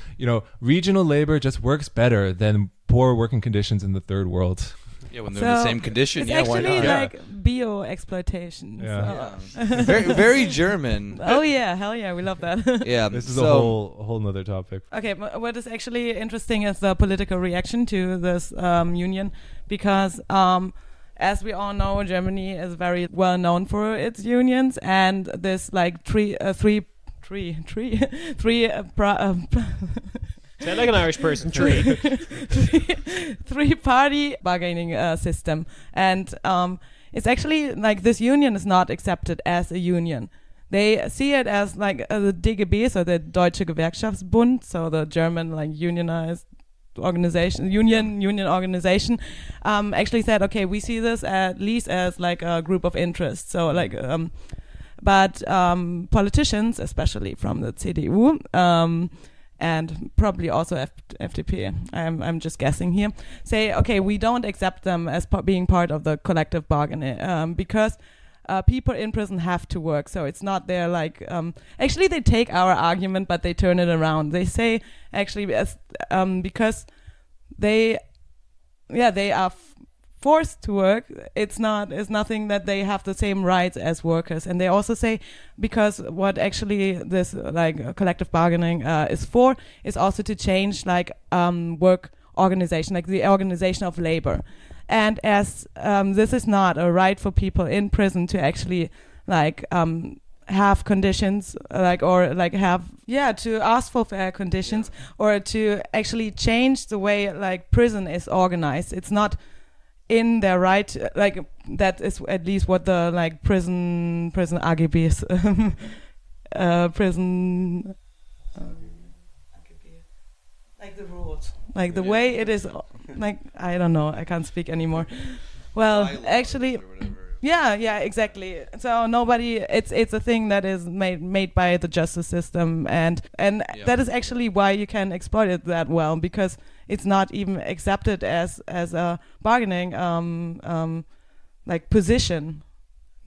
regional labor just works better than poor working conditions in the third world. Yeah, when they're in the same condition, it's why actually not? like bio-exploitation. Yeah. So. Very, very German. Oh yeah, hell yeah, we love that. Yeah, This is a whole nother topic. Okay, what is actually interesting is the political reaction to this union, because as we all know, Germany is very well known for its unions, and this like Sound like an Irish person. three-party bargaining system, and it's actually like this union is not accepted as a union. They see it as like the DGB, so the Deutsche Gewerkschaftsbund, so the German like unionized organization, union organization, actually said, okay, we see this at least as like a group of interests. So like, but politicians, especially from the CDU, and probably also FDP, I'm just guessing here, say, okay, we don't accept them as being part of the collective bargaining because people in prison have to work. So it's not their like, actually they take our argument, but they turn it around. They say actually as, because they are forced to work, it's nothing that they have the same rights as workers. And they also say, because what actually this like collective bargaining is for is also to change like work organization, like the organization of labor. And as this is not a right for people in prison to actually like have conditions to ask for fair conditions, or to actually change the way like prison is organized. It's not in their right, like that is at least what the like prison AGBs prison like the rules, like the way it is, like I don't know, I can't speak anymore. Well, actually, yeah, exactly. So nobody, it's a thing that is made by the justice system, and that is actually why you can exploit it that well, because it's not even accepted as a bargaining like position,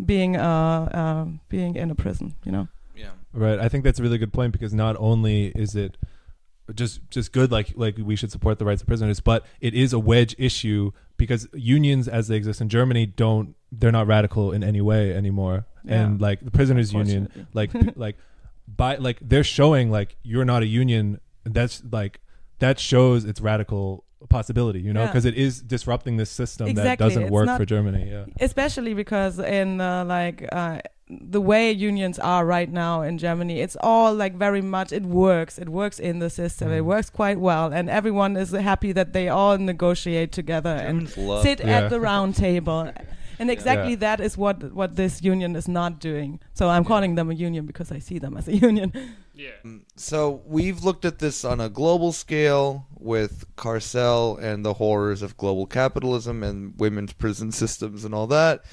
being in a prison, Yeah. Right. I think that's a really good point, because not only is it just good, like we should support the rights of prisoners, but it is a wedge issue, because unions as they exist in Germany they're not radical in any way anymore. Yeah. And like the prisoners union, like they're showing like you're not a union. That's like that shows its radical possibility, you know, Yeah. because it is disrupting this system that Exactly. doesn't It's work not- for Germany. Yeah. Especially because in the way unions are right now in Germany, it's all like very much it works in the system. It works quite well, and everyone is happy that they all negotiate together and Germans love- sit Yeah. at the round table. And exactly that is what this union is not doing. So I'm calling them a union because I see them as a union. Yeah. So we've looked at this on a global scale with Carcel and the horrors of global capitalism and women's prison systems and all that.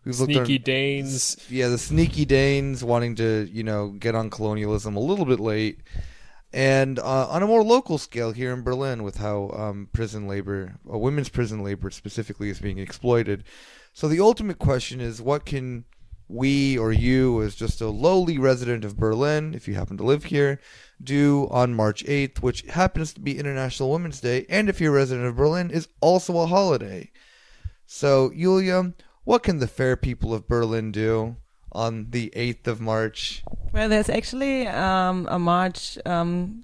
We've looked Sneaky on, Danes. yeah, the sneaky Danes wanting to, get on colonialism a little bit late. And on a more local scale here in Berlin with how prison labor, women's prison labor specifically, is being exploited. So the ultimate question is, what can we or you, as just a lowly resident of Berlin, if you happen to live here, do on March 8th, which happens to be International Women's Day, and if you're a resident of Berlin, is also a holiday. So, Julia, what can the fair people of Berlin do on the 8th of March? Well, there's actually a march on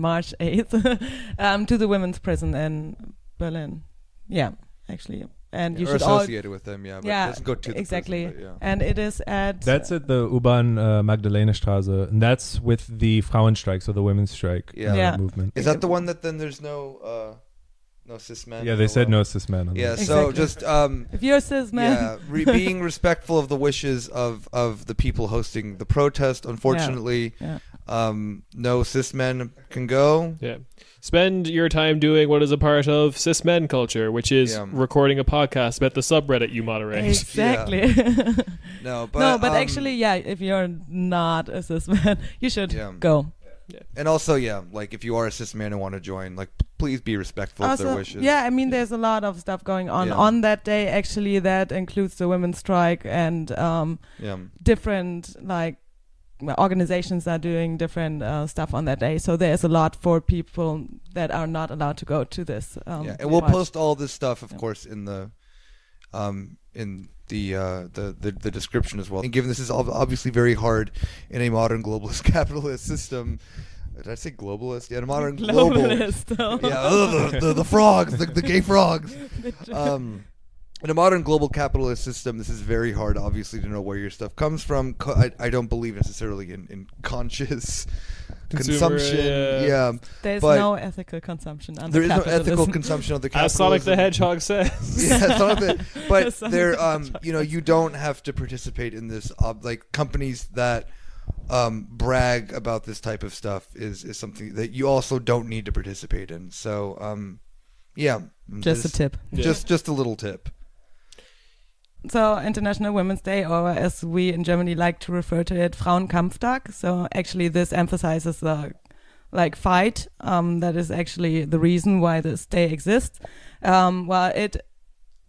March 8th to the women's prison in Berlin. Yeah, actually. And you Or should all associated with them, yeah, but it doesn't go to the exactly. prison, but yeah. And it is at That's at the U-Bahn Magdalenestraße, and that's with the Frauenstreik, so the women's strike Yeah. movement. Is that the one that then there's no cis men? Yeah, they said no cis men. On Yeah, that. so Exactly. just if you're a cis man. yeah, being respectful of the wishes of the people hosting the protest. Unfortunately, Yeah. no cis men can go. Yeah. Spend your time doing what is a part of cis men culture, which is Yeah. recording a podcast about the subreddit you moderate. Exactly. No, but no, but actually, yeah, if you're not a cis man, you should Yeah. go. and also, yeah, like if you are a cis man and want to join, like please be respectful of their Also, wishes. yeah, I mean, there's a lot of stuff going on Yeah. on that day. Actually, that includes the women's strike and yeah. different organizations are doing different stuff on that day. So there's a lot for people that are not allowed to go to this. Yeah, and we'll march. post all this stuff, of course, in the description as well. And given this is obviously very hard in a modern globalist capitalist system, did I say globalist? Yeah, in a modern global. Globalist. Yeah, the frogs, the gay frogs. In a modern global capitalist system, this is very hard, obviously, to know where your stuff comes from. I don't believe necessarily in conscious consumption. Yeah, There's but no ethical consumption under there is no capitalism. ethical consumption of the As capitalism. Sonic the Hedgehog says. Yeah, Sonic but Sonic there, the Hedgehog. you don't have to participate in this. Like companies that brag about this type of stuff is something that you also don't need to participate in. So, yeah, Just a tip. Yeah. just a little tip. So International Women's Day, or as we in Germany like to refer to it, Frauenkampftag. So actually this emphasizes the fight. That is actually the reason why this day exists. It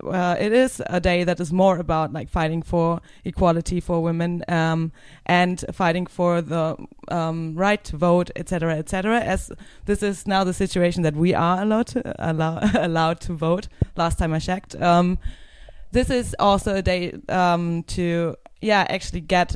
is a day that is more about fighting for equality for women and fighting for the right to vote, etc., etc. As this is now the situation that we are allowed to vote. Last time I checked. This is also a day to actually get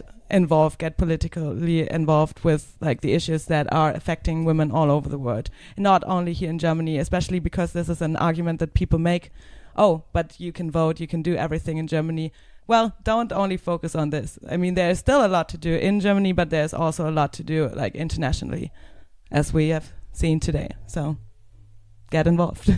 politically involved with the issues that are affecting women all over the world, not only here in Germany, especially because this is an argument that people make. Oh, but you can vote, you can do everything in Germany. Well, don't only focus on this. I mean, there's still a lot to do in Germany, but there's also a lot to do internationally, as we have seen today. So get involved.